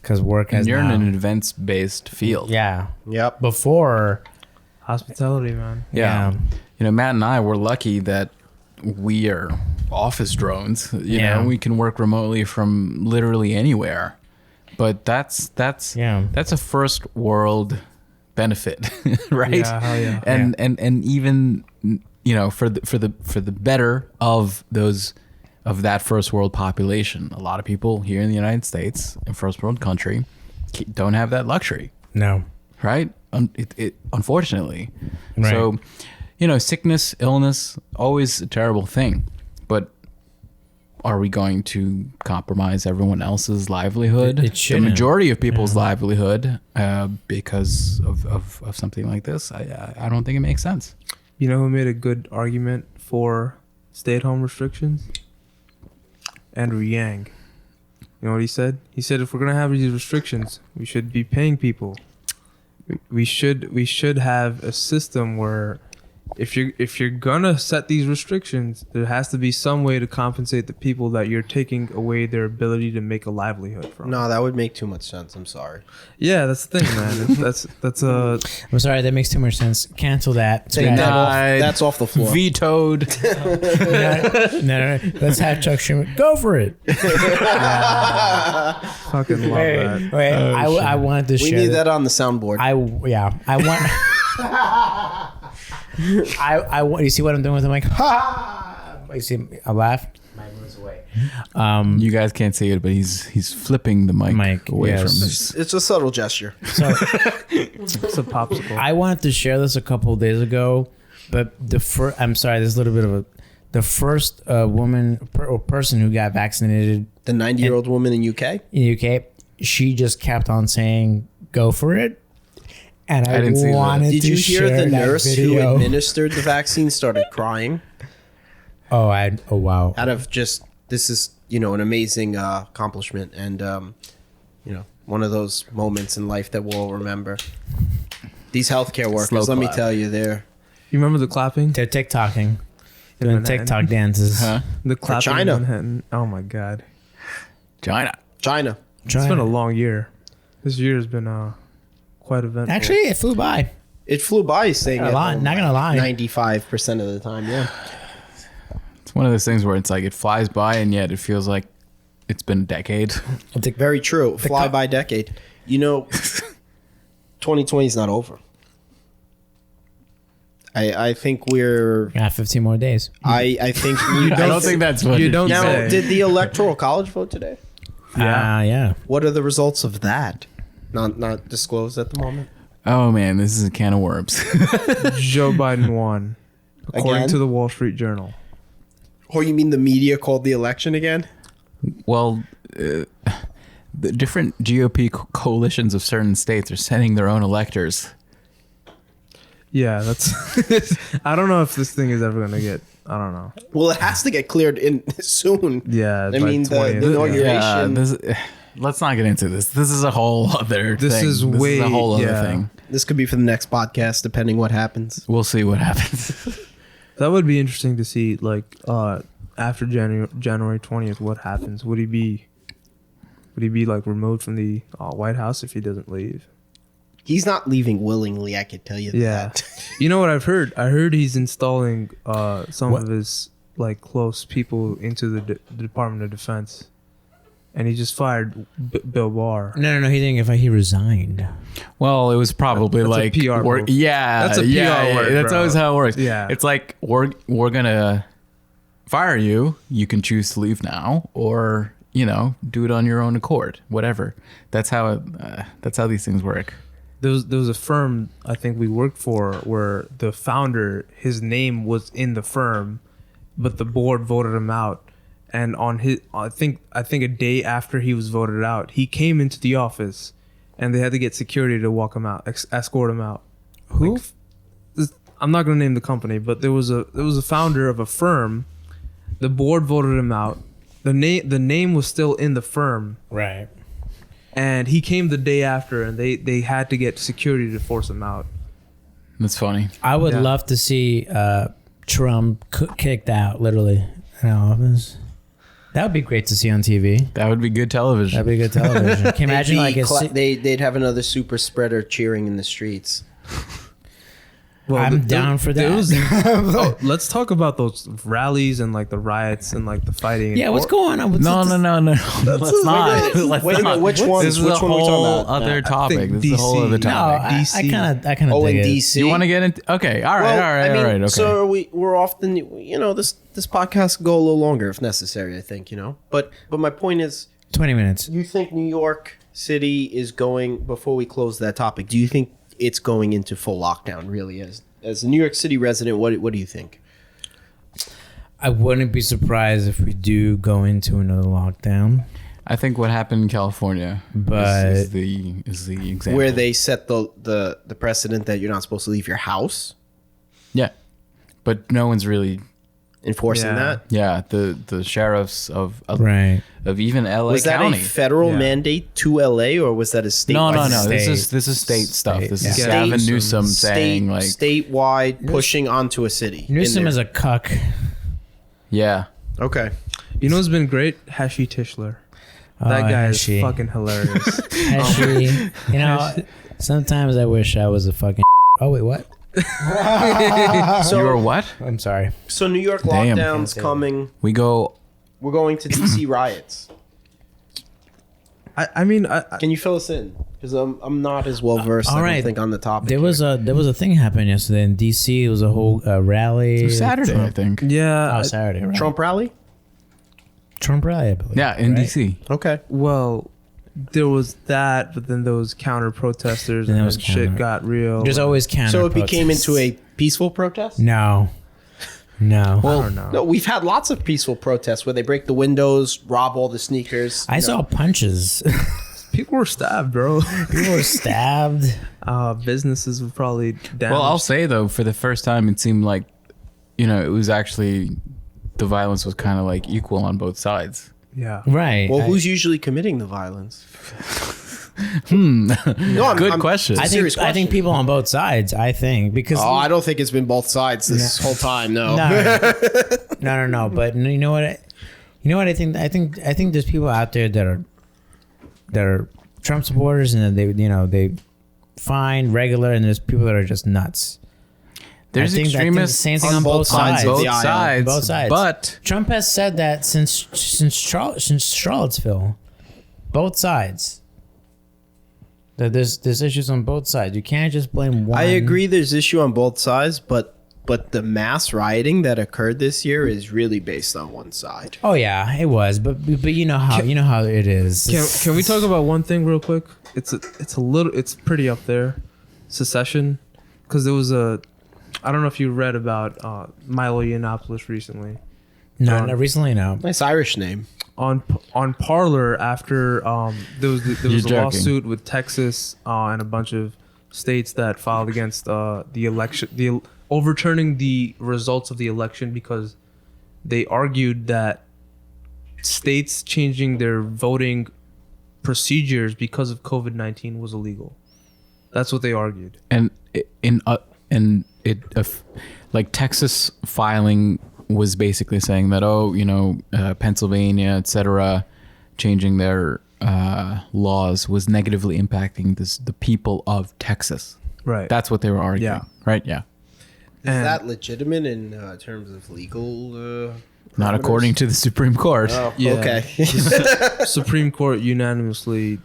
Because work has And you're now, in an events-based field. yeah. Yep. Before, Hospitality, man. Yeah. yeah. You know, Matt and I were lucky that we are office drones. You Yeah. know, we can work remotely from literally anywhere. But that's Yeah. a first world benefit, right? Yeah, hell yeah. And even, you know, for the better of that first world population, a lot of people here in the United States, in first world country, don't have that luxury, No. right? Unfortunately. Right. So, you know, sickness, illness, always a terrible thing. But are we going to compromise everyone else's livelihood? It the shouldn't. majority of people's livelihood because of something like this? I don't think it makes sense. You know who made a good argument for stay-at-home restrictions? Andrew Yang. You know what he said? He said if we're gonna have these restrictions, we should be paying people. We should have a system where if you're gonna set these restrictions, there has to be some way to compensate the people that you're taking away their ability to make a livelihood from. No, that would make too much sense. I'm sorry. Yeah, that's the thing, man. that's a I'm sorry, that makes too much sense. Cancel that. Take Yeah. that off. Denied. That's off the floor. Vetoed. No. Let's have Chuck Schumer. Go for it. fucking love that. Wait, I wanted to We share need that on the soundboard. I want. I want. You see what I'm doing with the mic? Ha! You see, I laugh. My moves away. You guys can't see it, but he's flipping the mic away yes. from his. It's a subtle gesture. So It's a popsicle. I wanted to share this a couple of days ago, but I'm sorry. There's a little bit of the first woman or person who got vaccinated The 90-year-old woman in UK. in the UK. She just kept on saying, "Go for it." And I didn't see that. wanted Did to you hear share the that nurse who video. administered the vaccine started crying? Oh, wow. Out of just, this is, you know, an amazing accomplishment and, you know, one of those moments in life that we'll all remember. These healthcare workers, Slow let me clap. tell you, they're You remember the clapping? They're TikToking, In doing Manhattan. TikTok dances. Huh? The clapping China. in Manhattan. Oh my god. China. China. It's been a long year. This year has been quite eventful. Actually, it flew by. It flew by saying Not gonna lie. 95% of the time, yeah. It's one of those things where it's like it flies by and yet it feels like it's been a decade. Very true. Fly by decade. You know, 2020 is not over. I think we're. Got 15 more days. I think we. I don't think that's what you it- don't Now, say. did the Electoral College vote today? Yeah. What are the results of that? Not disclosed at the moment. Oh man, this is a can of worms. Joe Biden won, according Again? to the Wall Street Journal. Or you mean the media called the election again? Well, the different GOP coalitions of certain states are sending their own electors. Yeah, that's. I don't know if this thing is ever gonna get. I don't know. Well, it has to get cleared in soon. Yeah, I by mean, the 20th, inauguration. Let's not get into this. This is a whole other This thing. is This way- is a whole other yeah. thing. This could be for the next podcast, depending what happens. We'll see what happens. That would be interesting to see. Like after January 20th, what happens? Would he be like removed from the White House if he doesn't leave? He's not leaving willingly, I could tell you Yeah. that. You know what I've heard? I heard he's installing some What? of his like close people into the Department of Defense. and he just fired Bill Barr. No. He didn't. If he resigned. Well, it was probably That's a like PR move. yeah, That's a yeah, PR word, that's bro. always how it works. Yeah. It's like we're gonna fire you. You can choose to leave now, or do it on your own accord. Whatever. That's how these things work. There was a firm I think we worked for where the founder, his name was in the firm, but the board voted him out. And on his, I think a day after he was voted out, he came into the office, and they had to get security to walk him out, escort him out. Who? I'm not gonna name the company, but there was a founder of a firm. The board voted him out. The name was still in the firm, Right. and he came the day after, and they had to get security to force him out. That's funny. I would Yeah. love to see Trump kicked out, literally, in our office. That would be great to see on TV. That would be good television. That'd be good television. Can you imagine They'd have another super spreader cheering in the streets. Well, I'm down for that. Let's talk about those rallies and like the riots and like the fighting. Yeah, what's going on? No. Let's not. Let's Wait a minute, not. which ones? This is Which a one are we talking whole about? other I topic. think This is a whole other DC. No, topic. I kind of Oh, in dig it. DC. You want to get into? Okay. All right. Well, all right. Okay. So we're often, this podcast can go a little longer if necessary, I think, But my point is, 20 minutes. you think New York City is going, before we close that topic, do you think it's going into full lockdown really? As a New York City resident, what do you think? I wouldn't be surprised if we do go into another lockdown. I think what happened in California is the example. Where they set the precedent that you're not supposed to leave your house, Yeah. But no one's really enforcing Yeah. that? the sheriffs of Right. even LA Was that County. a federal Yeah. mandate to LA, or was that a state? No. State. This is state stuff. State, This yeah. is State- Gavin Newsom saying like, statewide pushing onto a city. Newsom in is there. a cuck. yeah. Okay. You know what's been great? Hashi Tischler. That guy is fucking hilarious. Actually, sometimes I wish I was a fucking. Oh wait, what? You are what? I'm sorry. So New York Damn. lockdown's coming. We go. We're going to DC riots. I mean, Can you fill us in? Because I'm not as well versed. all I right. don't think on the topic. There was a thing happening yesterday in DC. It was a whole rally. It was Saturday, I Trump. think. yeah. Oh, Saturday, right? Trump rally. Trump rally, I believe. Yeah, in right? DC. Okay. Well, there was that, but then there was counter protesters, Then and there was then shit counter- got real. There's always counter. So it became protests. into a peaceful protest. No. I don't know. No, we've had lots of peaceful protests where they break the windows, rob all the sneakers. I saw punches. People were stabbed, bro. People were stabbed. Businesses were probably damaged. Well, I'll say though, for the first time, it seemed like, it was actually the violence was kind of like equal on both sides. yeah. Right. Well, who's usually committing the violence? No, Good question. I serious think question. people on both sides. I think because Oh, I don't think it's been both sides this whole time. No. no. But you know what? I think. I think there's people out there that are Trump supporters, and they find regular, and there's people that are just nuts. There's I think the extremists same thing on on both both sides sides. of both the aisle. sides. Both sides. But Trump has said that since Charlottesville, both sides. That there's issues on both sides. You can't just blame one. I agree. There's issue on both sides, but the mass rioting that occurred this year is really based on one side. Oh yeah, it was, but you know how it is. Can we talk about one thing real quick? It's pretty up there. Secession, because there was I don't know if you read about Milo Yiannopoulos recently. No, recently no. Nice Irish name. On Parler after there was You're a joking. lawsuit with Texas and a bunch of states that filed against the election, overturning the results of the election because they argued that states changing their voting procedures because of COVID-19 was illegal. That's what they argued. and like Texas filing was basically saying that Pennsylvania, etc., changing their laws was negatively impacting the people of Texas. Right. That's what they were arguing. Yeah. Right. Yeah. Is that legitimate in terms of legal Not according to the Supreme Court. Oh, Yeah. okay. Supreme Court unanimously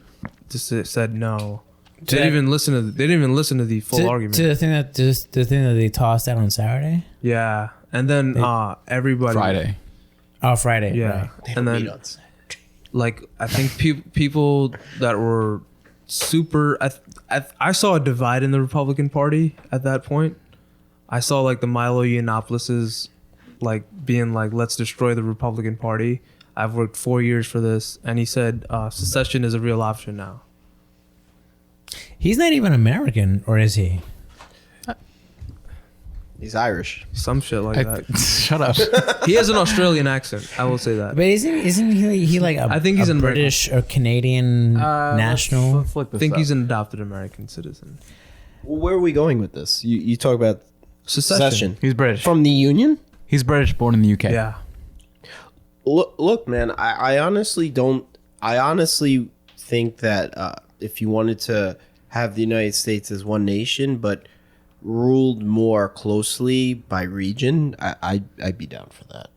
just said no. They that- didn't even listen to. They didn't even listen to the full argument. To the thing that they tossed out on Saturday. Yeah, and then everybody Friday. Oh, Friday. Yeah, Right. and then like I think people that were super. I saw a divide in the Republican Party at that point. I saw like the Milo Yiannopoulos like being like, let's destroy the Republican Party. I've worked 4 years for this, and he said secession is a real option now. He's not even American, or is he? He's Irish. Some shit like that. Shut up. He has an Australian accent. I will say that. But isn't he like I think he's a an American. British or Canadian national? Let's look I this think up. he's an adopted American citizen. Well, where are we going with this? You talk about secession. He's British. From the Union? He's British, born in the UK. Yeah. Look, man, I honestly don't. I honestly think that if you wanted to have the United States as one nation, but ruled more closely by region, I'd be down for that.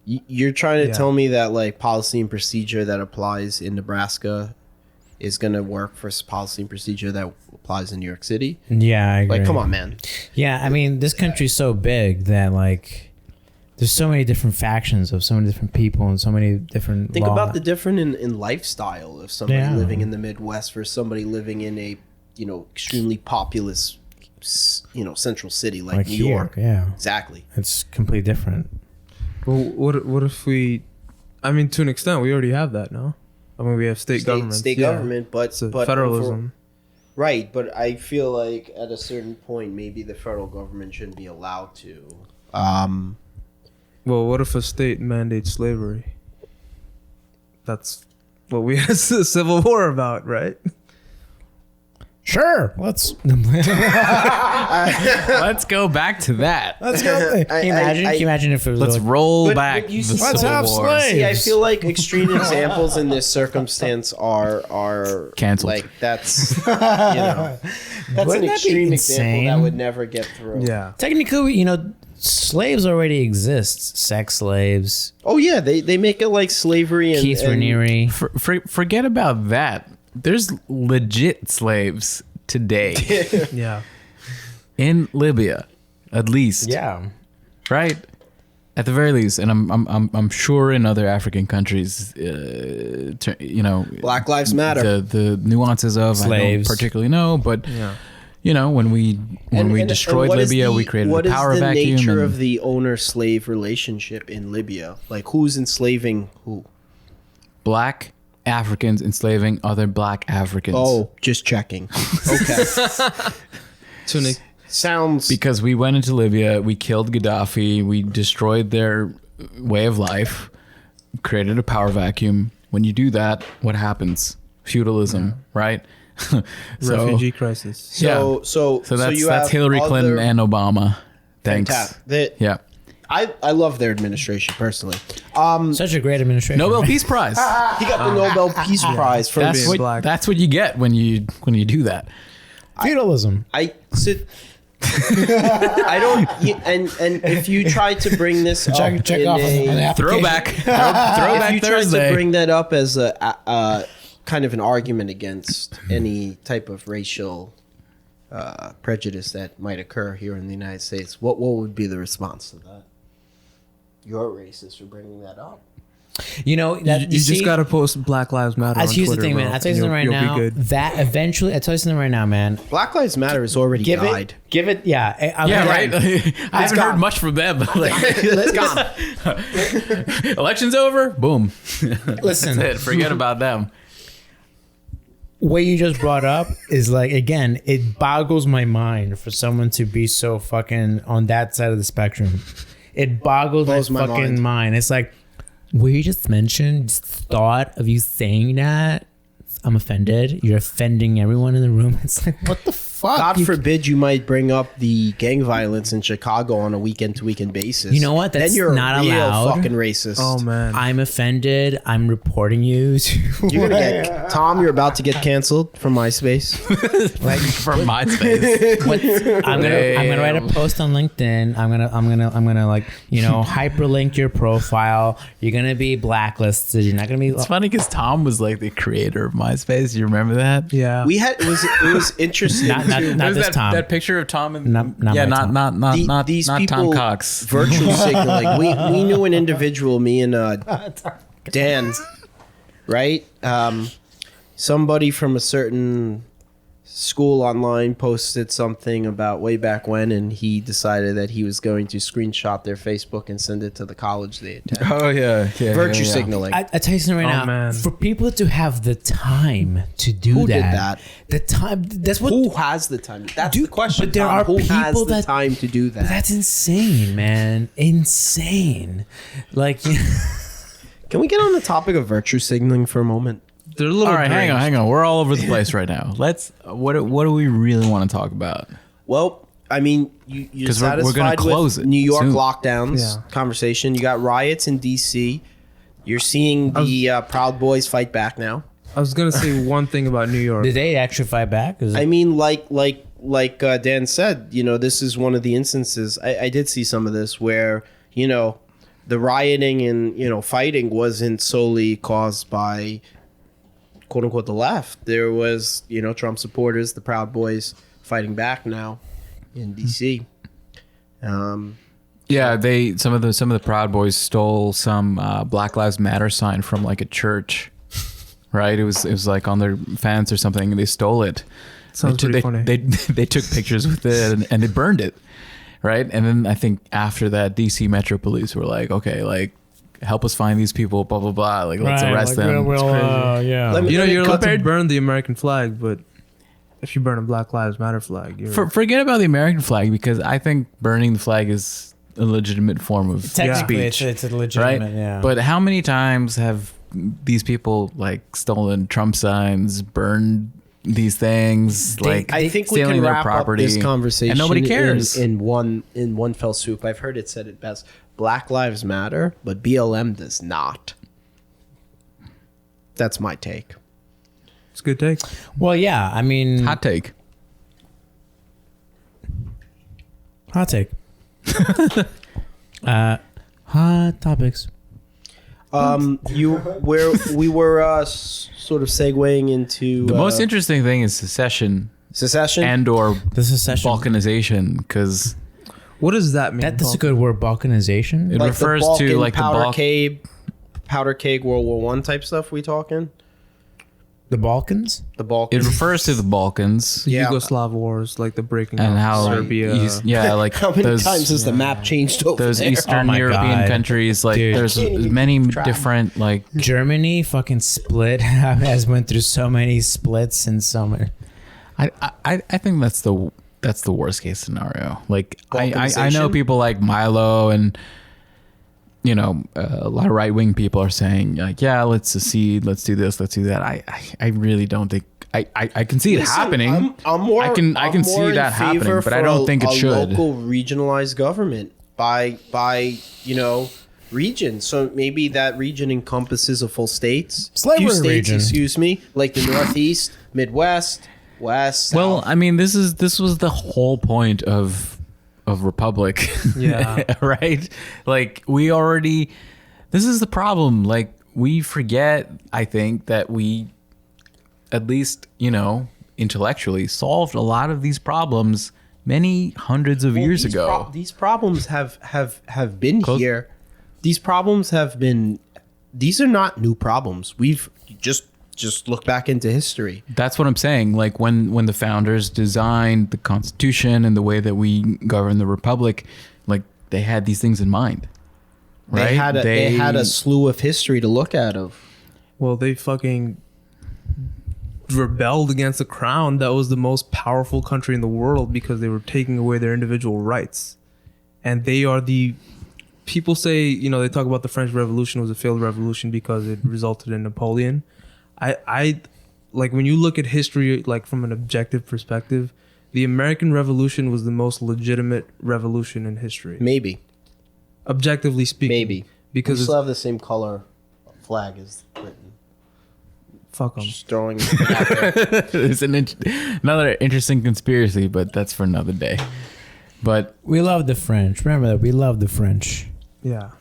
You're trying to tell me that like policy and procedure that applies in Nebraska is going to work for policy and procedure that applies in New York City? Yeah, I agree. Like, come on, man. Yeah, I mean, this country's so big that like there's so many different factions of so many different people and so many different Think law. about the difference in lifestyle of somebody Yeah. living in the Midwest versus somebody living in a, extremely populous, central city like New here, York. Yeah, Exactly. it's completely different. Well, what if we? I mean, to an extent, we already have that. No, I mean we have state government. State government, but It's a but federalism. right, but I feel like at a certain point, maybe the federal government shouldn't be allowed to. Well, what if a state mandates slavery? That's what we had a civil war about, right? Sure, let's Let's go back to that. let's go. Can you imagine if it was Let's like, roll But- back but you the see- Let's Civil have War. slaves. See, I feel like extreme examples in this circumstance are Canceled. Like that's that's Wouldn't an that be extreme example that insane? would never get through. Yeah. technically, slaves already exist. Sex slaves, Oh yeah, they make it like slavery and Keith and- Raniere. Forget about that. There's legit slaves today Yeah. in Libya, at least. Yeah, Right. At the very least, and I'm sure in other African countries, Black Lives Matter. The nuances of I don't Slaves. particularly know, but Yeah. when we destroyed what is Libya, the- we created what a is power the vacuum. nature and of the owner-slave relationship in Libya? Like, who's enslaving who? Black Africans enslaving other Black Africans. Oh, just checking. Okay, sounds Because we went into Libya, we killed Gaddafi, we destroyed their way of life, created a power vacuum. When you do that, what happens? Feudalism, right? Refugee crisis. so. So that's you have Hillary Clinton other- and Obama. Thanks. Yeah. I love their administration personally. such a great administration. Nobel Peace Prize. He got the Nobel Peace Prize for That's being what black. that's what you get when you do that. feudalism. I don't. And if you try to bring this up Check in off a- on the application. Throwback. if Throwback you try Thursday. to bring that up as a kind of an argument against any type of racial prejudice that might occur here in the United States, what would be the response to that? You're racist for bringing that up. You just gotta post Black Lives Matter. Here's on the Twitter, thing, man. bro. I'll tell you something right You'll now. be good. That eventually, I'll tell you something right now, man. Black Lives Matter has already died. Give it, yeah. Yeah, right. I haven't heard gone. much from them. It's gone. Election's over. Boom. Listen, That's it. Forget about them. what you just brought up is like, again, it boggles my mind for someone to be so fucking on that side of the spectrum. It boggles Blows my my fucking mind. It's like, what you just mentioned, just thought of you saying that, I'm offended. You're offending everyone in the room. It's like, what the fuck? fuck? God forbid you might bring up the gang violence in Chicago on a weekend-to-weekend basis. You know what? That's then you're not a real allowed. fucking racist. Oh man. I'm offended. I'm reporting you. You're gonna get Tom. You're about to get canceled from MySpace. Like from MySpace. I'm gonna write a post on LinkedIn. I'm gonna like, you know, hyperlink your profile. You're gonna be blacklisted. You're not gonna be. It's funny because Tom was like the creator of MySpace. You remember that? Yeah. We had it was interesting. Not too. this There's Tom. that picture of Tom and Not yeah, my Tom. not These Tom people Cox. virtual signaling. We knew an individual, me and Dan, right? Somebody from a certain school online posted something about way back when, and he decided that he was going to screenshot their Facebook and send it to the college they attend. Oh yeah, Virtue signaling. I tell you something right now. Man. For people to have the time to do Who that, did that? the time. That's what. Who has the time? That's Dude, the question. but there Tom. are Who has people the that- time to do that? That's insane, man. Insane. Like, Can we get on the topic of virtue signaling for a moment? They're a little All right, hang deranged. on. We're all over the place right now. Let's. What do we really want to talk about? Well, I mean, you're 'Cause we're gonna satisfied close with it New York soon. lockdowns Yeah. conversation. You got riots in D.C. You're seeing the Proud Boys fight back now. I was gonna say one thing about New York. did they actually fight back? Is it- I mean, like Dan said, you know, this is one of the instances. I did see some of this where, you know, the rioting and, you know, fighting wasn't solely caused by, quote unquote, the left. There was, you know, Trump supporters, the Proud Boys fighting back now in DC. Yeah, some of the Proud Boys stole some Black Lives Matter sign from like a church, right? It was like on their fence or something, and they stole it. Sounds pretty funny. They took pictures with it and they burned it, right? And then I think after that, DC Metro Police were like, okay, like help us find these people, blah blah blah. Like let's arrest them. yeah. Let me- You know, you're allowed to compared- burn the American flag, but if you burn a Black Lives Matter flag, you're Forget about the American flag because I think burning the flag is a legitimate form of Technically, speech, it's a right? legitimate. Yeah. But how many times have these people like stolen Trump signs, burned these things, like I think we stealing can their wrap property, up this conversation and nobody cares. in one fell swoop. I've heard it said it best. Black Lives Matter, but BLM does not. That's my take. it's a good take. well, yeah. I mean, Hot take. hot take. Hot topics. We were sort of segueing into The most interesting thing is secession secession. and or This is session. balkanization because What does that mean? That's a good word. Balkanization. it like refers the Balkan, to like the powder cake World War One type stuff. We talking The Balkans. the Balkans. It refers to the Balkans the yeah. Yugoslav wars, like the breaking and of how Serbia. like How many those, times has the map changed over those there? Eastern Oh my European God. countries, like Dude. there's Can't even many keep track. different like Germany fucking split. Has went through so many splits and so many. I think that's the worst case scenario. Like I know Balkanization? people like Milo and you know a lot of right wing people are saying like yeah let's secede, let's do this, let's do that. I really don't think I can see it Listen, happening. I'm more, I can I'm see more in that happening, favor but I for don't think it a should. Local regionalized government by you know region. So maybe that region encompasses a full states, Slavery few states, region. excuse me, like the Northeast, Midwest, West. Well, South. I mean, this was the whole point of Republic. Yeah. Right? Like this is the problem. Like we forget, I think, that we at least, you know, intellectually solved a lot of these problems many hundreds of years these ago. these problems have been Close. here. These problems have been. These are not new problems. We've just look back into history. That's what I'm saying. Like when the founders designed the Constitution and the way that we govern the Republic, like they had these things in mind. Right? They had a slew of history to look at of. Well, they fucking rebelled against the crown that was the most powerful country in the world because they were taking away their individual rights. And they are the people say, you know, they talk about the French Revolution was a failed revolution because it resulted in Napoleon. I like when you look at history like from an objective perspective, the American Revolution was the most legitimate revolution in history. Maybe. Objectively speaking. Maybe. Because we it's, still have the same color flag as Britain. fuck them. Just throwing it out there. It's another interesting conspiracy, but that's for another day. But We love the French. Remember that. We love the French. Yeah.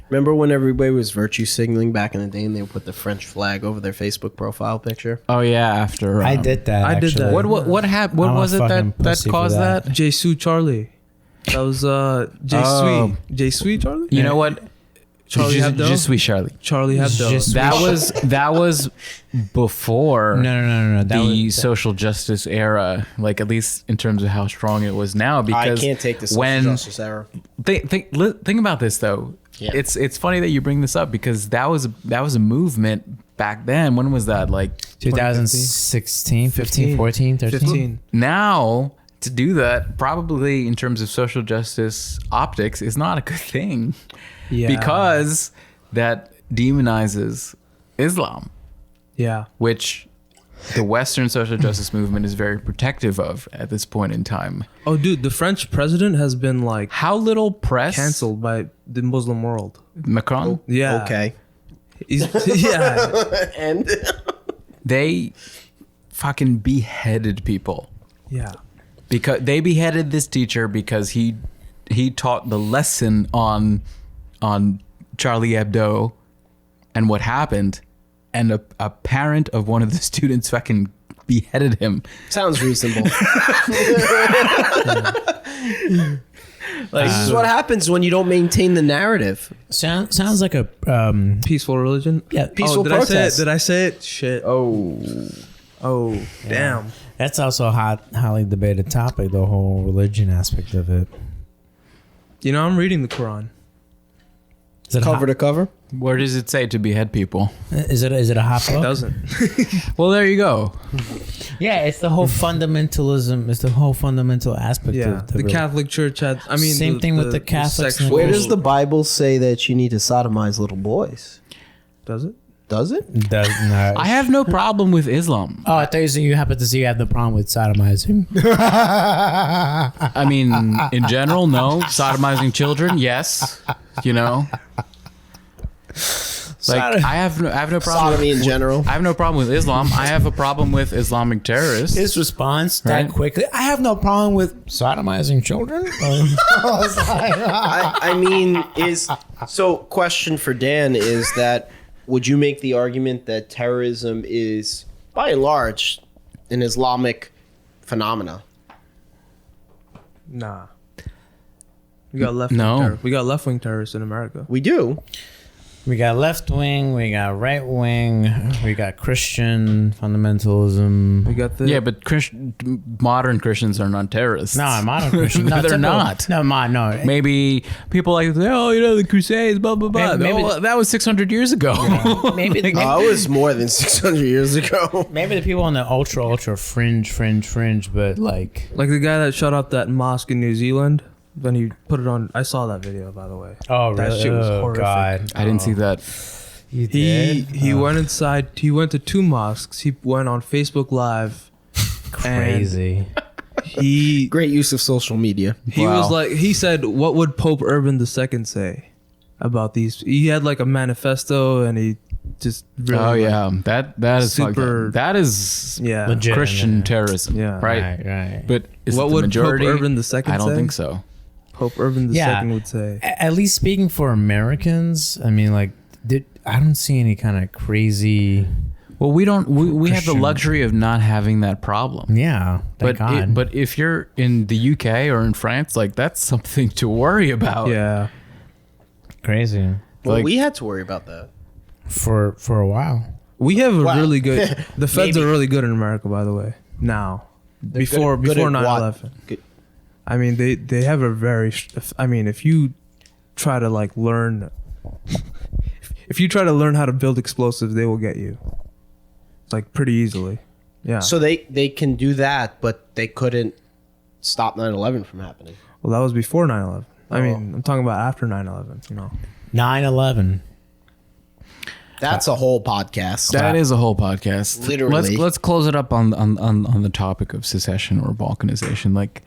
Remember when everybody was virtue signaling back in the day and they would put the French flag over their Facebook profile picture? oh yeah, after I did that. I did actually. that. what happened? What I'm a was it fucking that pussy for caused that. that? Jesu Charlie. That was J Oh. Sweet. J Sweet Charlie? You know what? Charlie Hebdo? Just sweet Charlie. Charlie Hebdo. Just- That was before No. That the was, social justice era, like at least in terms of how strong it was now. Because I can't take the social when justice era. think about this though, Yeah. it's funny that you bring this up because that was a movement back then. When was that? Like 2016, 15, 14, 13. 15. now to do that, probably in terms of social justice optics, is not a good thing. Yeah. Because that demonizes Islam, Yeah. which the Western social justice movement is very protective of at this point in time. Oh, dude, the French president has been like How little press canceled by the Muslim world. Macron, Yeah. Okay. Yeah. And they fucking beheaded people. Yeah. Because they beheaded this teacher because he taught the lesson on Charlie Hebdo and what happened, and a parent of one of the students fucking beheaded him. sounds reasonable. Like, this is what happens when you don't maintain the narrative. Sounds like a Peaceful religion. yeah. Peaceful did protest. I say it? Did I say it? Shit. Oh, damn. That's also a highly debated topic. The whole religion aspect of it. You know, I'm reading the Quran. Is it Cover to cover. Where does it say to behead people? Is it a hot It book? doesn't. Well, there you go. Yeah, it's the whole fundamentalism. It's the whole fundamental aspect Yeah. of The Catholic Church had. I mean, Same thing with the Catholics and sexual- Where does the Bible say that you need to sodomize little boys? Does it? Does it? Does not. I have no problem with Islam. Oh, I thought you said you happen to see you have the problem with sodomizing. I mean, in general, no. Sodomizing children, yes. You know, like I have no problem. Sodomy in general. I have no problem with Islam. I have a problem with Islamic terrorists. His response that Right. quickly. I have no problem with sodomizing children. I mean, question for Dan is that would you make the argument that terrorism is, by and large, an Islamic phenomena? Nah. We got No. We got left wing terrorists in America. We do. We got left wing, we got right wing, we got Christian fundamentalism. We got the Yeah, but modern Christians are not terrorists. No, modern Christian. No, they're typical- not. No, no. Maybe people like, oh, you know, the Crusades, blah blah blah. Maybe- Oh, that was 600 years ago. Maybe the, Oh, it was more than 600 years ago. maybe the people on the ultra fringe, but like the guy that shut up that mosque in New Zealand. Then he put it on. I saw that video, by the way. oh That really? shit was Oh, horrific. God. I didn't see that. You He did? he Oh, went inside. He went to 2 mosques. He went on Facebook Live. crazy. He Great use of social media. Wow. was like, he said, what would Pope Urban II say about these? He had like a manifesto, and he just really Oh yeah, that is super- super. That is yeah. Legit. Christian Yeah. terrorism, Yeah. right? Right. But is What it the would majority? Pope Urban II I don't say? think so. Pope Urban II Yeah. would say. At least speaking for Americans, I mean, like, I don't see any kind of crazy. Well, we don't. We have the Christian. luxury of not having that problem. Yeah, thank God. But if you're in the UK or in France, like that's something to worry about. Yeah. crazy Well, Like- we had to worry about that. for a while. We have a Wow. really good. The feds Maybe. are really good in America, by the way. Now, before good at 9/11. Good. I mean, they have a very. I mean, if you try to like learn, if you try to learn how to build explosives, they will get you. Like pretty easily. Yeah. So they can do that, but they couldn't stop 9/11 from happening. Well, that was before 9/11. I Oh. mean, I'm talking about after 9/11. You know. 9/11. That's a whole podcast. That is a whole podcast. Literally. Let's close it up on the topic of secession or balkanization. Like,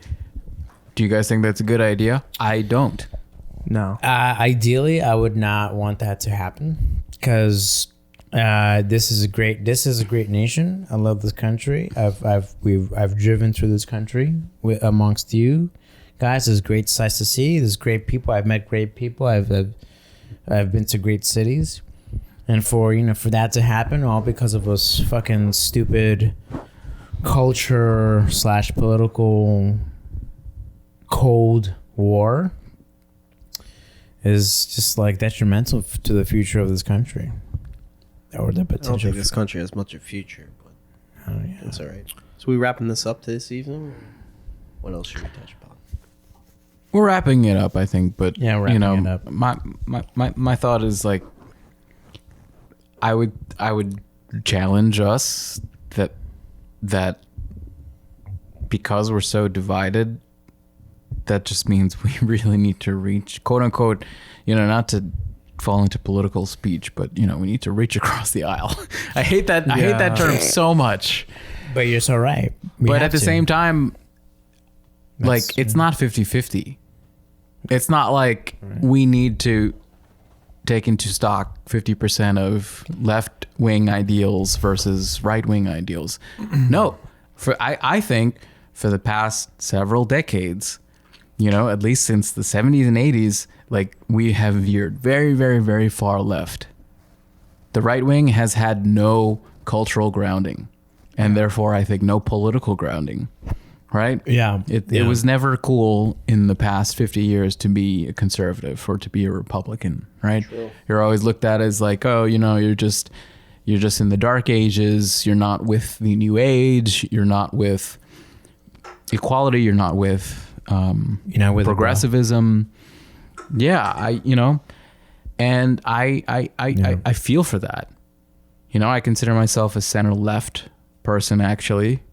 do you guys think that's a good idea? I don't. No. Ideally, I would not want that to happen because this is a great nation. I love this country. I've driven through this country amongst you guys. There's great sights to see. There's great people. I've met great people. I've been to great cities, and for that to happen all because of this fucking stupid culture / political Cold War is just like detrimental to the future of this country or the I don't potential. think this country has much of a future, but it's all right. So we wrapping this up this evening? What else should we touch upon? We're wrapping it up, I think, but Yeah, we're wrapping it up. My thought is like, I would challenge us that because we're so divided, that just means we really need to reach, quote unquote, not to fall into political speech, but we need to reach across the aisle. I hate that. I hate that term so much. But you're so right. But at the same time, like, it's not 50-50. It's not like we need to take into stock 50% of left-wing ideals versus right-wing ideals. No. I think for the past several decades, at least since the 70s and 80s, like, we have veered very, very, very far left. The right wing has had no cultural grounding, and therefore I think no political grounding, right? Yeah. It was never cool in the past 50 years to be a conservative or to be a Republican, right? True. You're always looked at as like, oh, you're just in the dark ages. You're not with the new age. You're not with equality. You're not with with progressivism. And I feel for that. I consider myself a center left person, actually.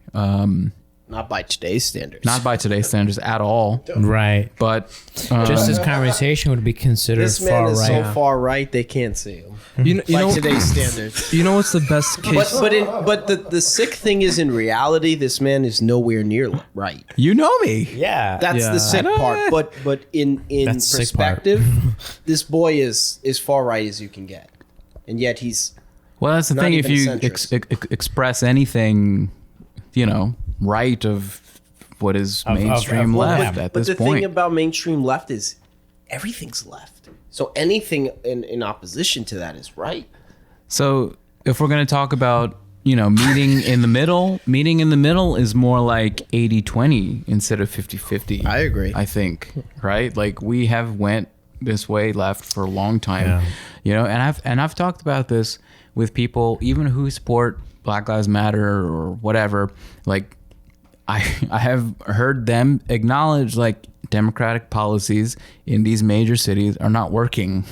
Not by today's standards. Not by today's standards at all. Right. But Just this conversation would be considered This man far is right. so far right they can't see him. You By know, today's standards. you know what's the best case? But the sick thing is, in reality, this man is nowhere near right. you know me. Yeah. That's Yeah. the sick part. But in That's the sick part. perspective, this boy is as far right as you can get, and yet he's Well, that's the Not thing. If even you centrist. express anything, right of what is mainstream of- left yeah. at But this the point. thing about mainstream left is everything's left. So anything in opposition to that is right. So if we're going to talk about, meeting in the middle is more like 80-20 instead of 50-50. I agree. I think, right? Like, we have went this way left for a long time, and I've talked about this with people, even who support Black Lives Matter or whatever. Like, I have heard them acknowledge, like, democratic policies in these major cities are not working.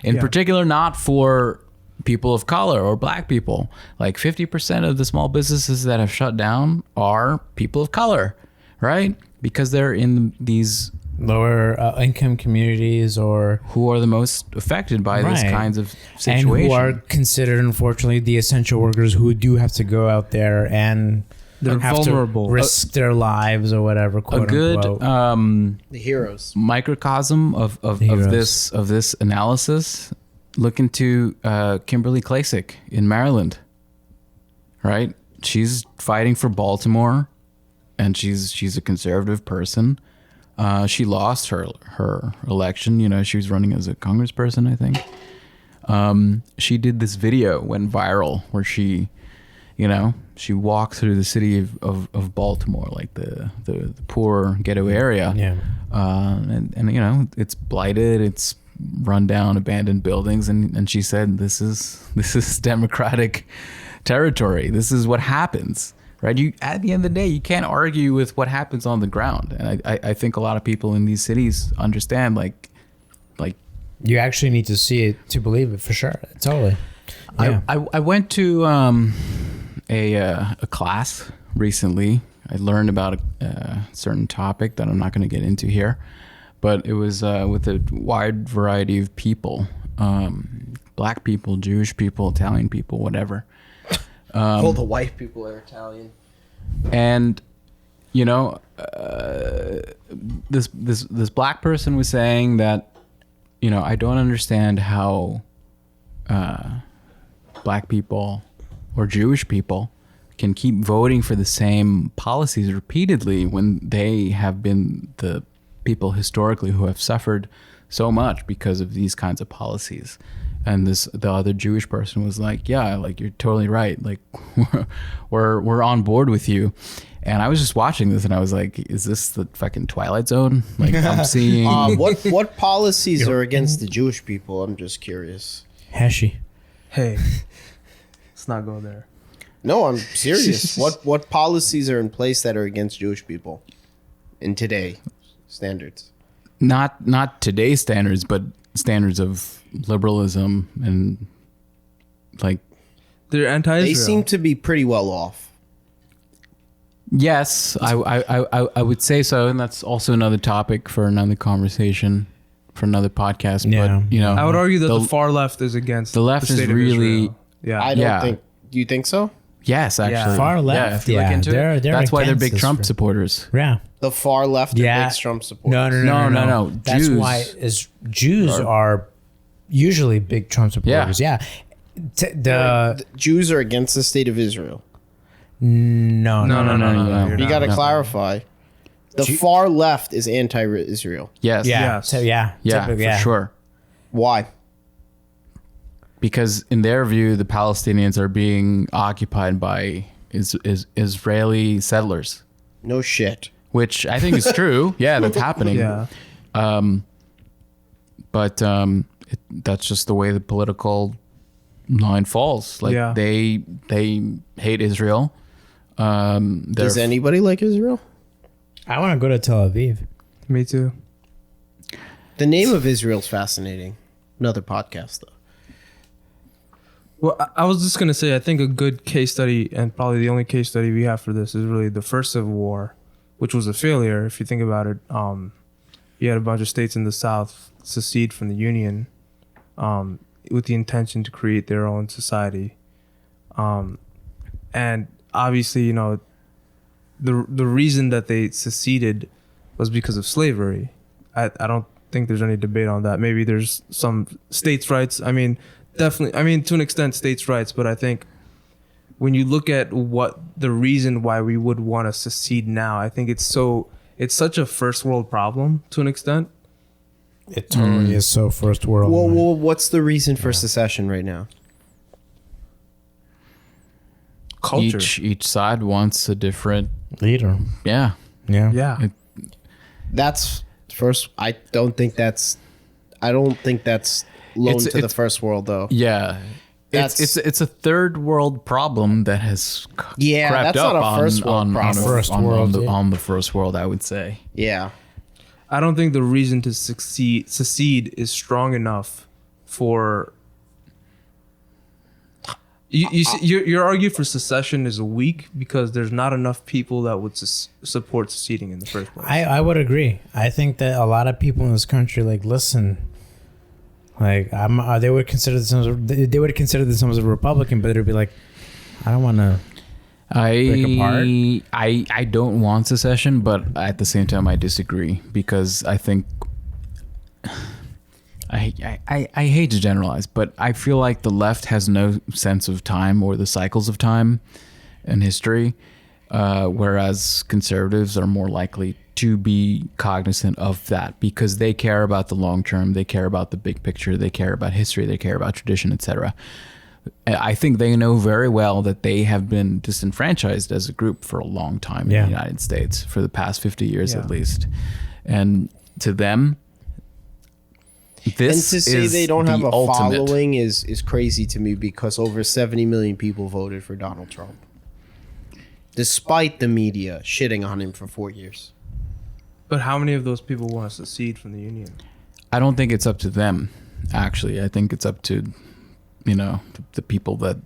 In particular, not for people of color or black people. Like, 50% of the small businesses that have shut down are people of color, right? Because they're in these lower income communities or who are the most affected by these Right. kinds of and situations. who are considered, unfortunately, the essential workers who do have to go out there and They're have vulnerable. to risk their lives or whatever. a Quote good unquote. The heroes. microcosm of Heroes. this analysis. Look into Kimberly Klacik in Maryland, right? She's fighting for Baltimore, and she's a conservative person. She lost her election. She was running as a congressperson, I think. She did this video, went viral, where she walked through the city of Baltimore, like the poor ghetto area. Yeah. And it's blighted, it's run down, abandoned buildings, and she said, this is democratic territory. This is what happens. Right, at the end of the day, you can't argue with what happens on the ground, and I think a lot of people in these cities understand. Like You actually need to see it to believe it, for sure. Totally. Yeah. I went to a class recently. I learned about a certain topic that I'm not going to get into here, but it was with a wide variety of people. black people, Jewish people, Italian people, whatever. All the white people are Italian. And you know, this black person was saying that, you know, I don't understand how black people or Jewish people can keep voting for the same policies repeatedly when they have been the people historically who have suffered so much because of these kinds of policies. And the other Jewish person was like, yeah, like, you're totally right. Like, we're on board with you. And I was just watching this and I was like, is this the fucking Twilight Zone? Like, I'm seeing... What policies are against the Jewish people? I'm just curious. Heshi. Hey, let's not go there. No, I'm serious. What policies are in place that are against Jewish people in today standards? Not today's standards, but standards of liberalism and like... They're anti-Israel. They seem to be pretty well off. Yes, I would say so, and that's also another topic for another conversation, for another podcast. Yeah. But, you know, I would argue that the far left is against the left state is of really... Israel. Yeah. I don't think... Do you think so? Yes, actually. Far left, if you look yeah. into They're it, that's why they're against big this Trump for- supporters. Yeah. The far left Yeah. are big Trump supporters. No. That's Jews why Jews are usually big Trump supporters. Yeah. The Jews are against the state of Israel. No. You're You got to No. clarify. The far left is anti-Israel. Yes. Yeah. Yes. So, yeah. Yeah, Typically, for sure. Why? Because in their view, the Palestinians are being occupied by Israeli settlers, No shit. which I think is true. Yeah, that's happening. Yeah. But that's just the way the political line falls. Like, Yeah. they hate Israel. Does anybody like Israel? I want to go to Tel Aviv. Me too. The name of Israel's fascinating. Another podcast, though. Well, I was just going to say, I think a good case study, and probably the only case study we have for this, is really the first Civil War, which was a failure. If you think about it, you had a bunch of states in the South secede from the Union with the intention to create their own society. And obviously, you know, the reason that they seceded was because of slavery. I don't think there's any debate on that. Maybe there's some states' rights. I mean, definitely. I mean, to an extent, states' rights. But I think when you look at what the reason why we would want to secede now, I think it's such a first world problem to an extent. It totally is so first world. Well, what's the reason for secession right now? Culture. Each side wants a different... leader. Yeah. Yeah. Yeah. That's first. I don't think that's loaned to the first world, though. Yeah. It's a third world problem that has Yeah, crept that's up not a first world problem. on the first world, I would say. Yeah. I don't think the reason to secede is strong enough for your argument for secession is weak because there's not enough people that would support seceding in the first place. I would agree. I think that a lot of people in this country, like, listen, like, they would consider themselves a Republican, but it'd be like, I don't want to break apart. I don't want secession, but at the same time I disagree because I think I hate to generalize, but I feel like the left has no sense of time or the cycles of time and history, whereas conservatives are more likely to be cognizant of that because they care about the long term, they care about the big picture, they care about history, they care about tradition, etc. I think they know very well that they have been disenfranchised as a group for a long time in the United States, for the past 50 years at least. And to them, this and to say is they don't have a ultimate. following is crazy to me because over 70 million people voted for Donald Trump. Despite the media shitting on him for 4 years. But how many of those people want to secede from the Union? I don't think it's up to them, actually. I think it's up to, you know, the people that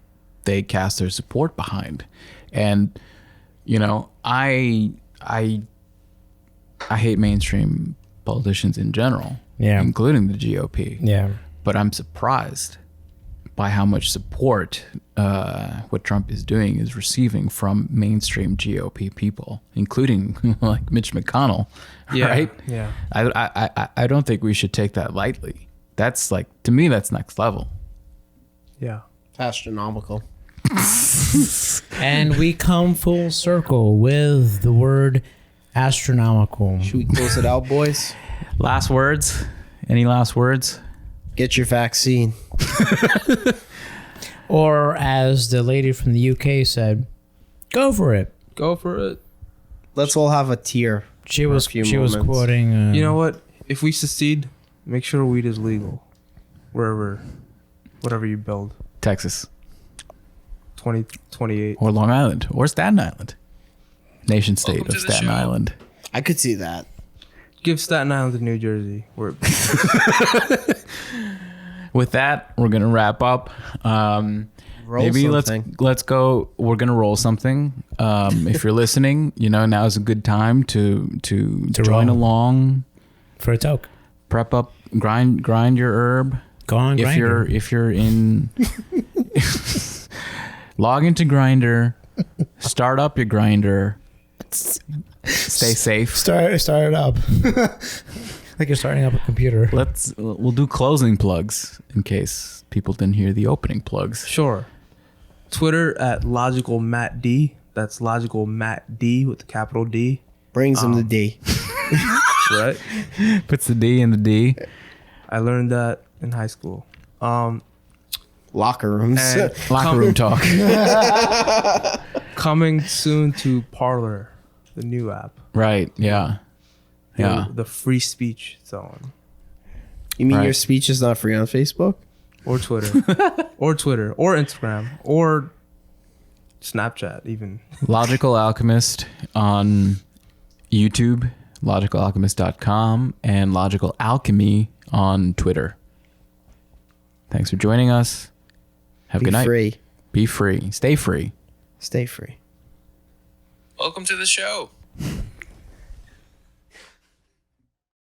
they cast their support behind. And, you know, I hate mainstream politicians in general, including the GOP. Yeah. But I'm surprised by how much support what Trump is doing is receiving from mainstream GOP people, including like Mitch McConnell. Yeah, Right? yeah. I don't think we should take that lightly. That's like, to me, that's next level. Yeah. Astronomical. And we come full circle with the word astronomical. Should we close it out, boys? Last words? Any last words? Get your vaccine. Or as the lady from the UK said, go for it. Go for it. Let's all have a tear. She for a was few was moments. quoting. You know what? If we succeed, make sure weed is legal. Whatever you build. Texas 2028. or Long Island or Staten Island. Nation state Welcome of to the Staten show. Island. I could see that. Give Staten Island to New Jersey. Where With that, we're going to wrap up. Roll Maybe something. let's go. We're gonna roll something. If you're listening, now is a good time to join roll. along, for a toke. prep up, grind your herb. Go on, If Grindr. you're in, log into Grinder, start up your Grinder. Stay safe. Start it up. Like you're starting up a computer. We'll do closing plugs in case people didn't hear the opening plugs. Sure. Twitter at Logical Matt D. That's Logical Matt D with the capital D. Brings him the D. Right? Puts the D in the D. I learned that in high school. Locker rooms. And Locker room talk. coming soon to Parler, the new app. Right. Yeah. Yeah. The free speech zone. You mean Right. your speech is not free on Facebook? Or Twitter. or Instagram. Or Snapchat even. Logical Alchemist on YouTube, logicalalchemist.com, and Logical Alchemy on Twitter. Thanks for joining us. Have a Be good night. free. Be free. Stay free. Stay free. Welcome to the show.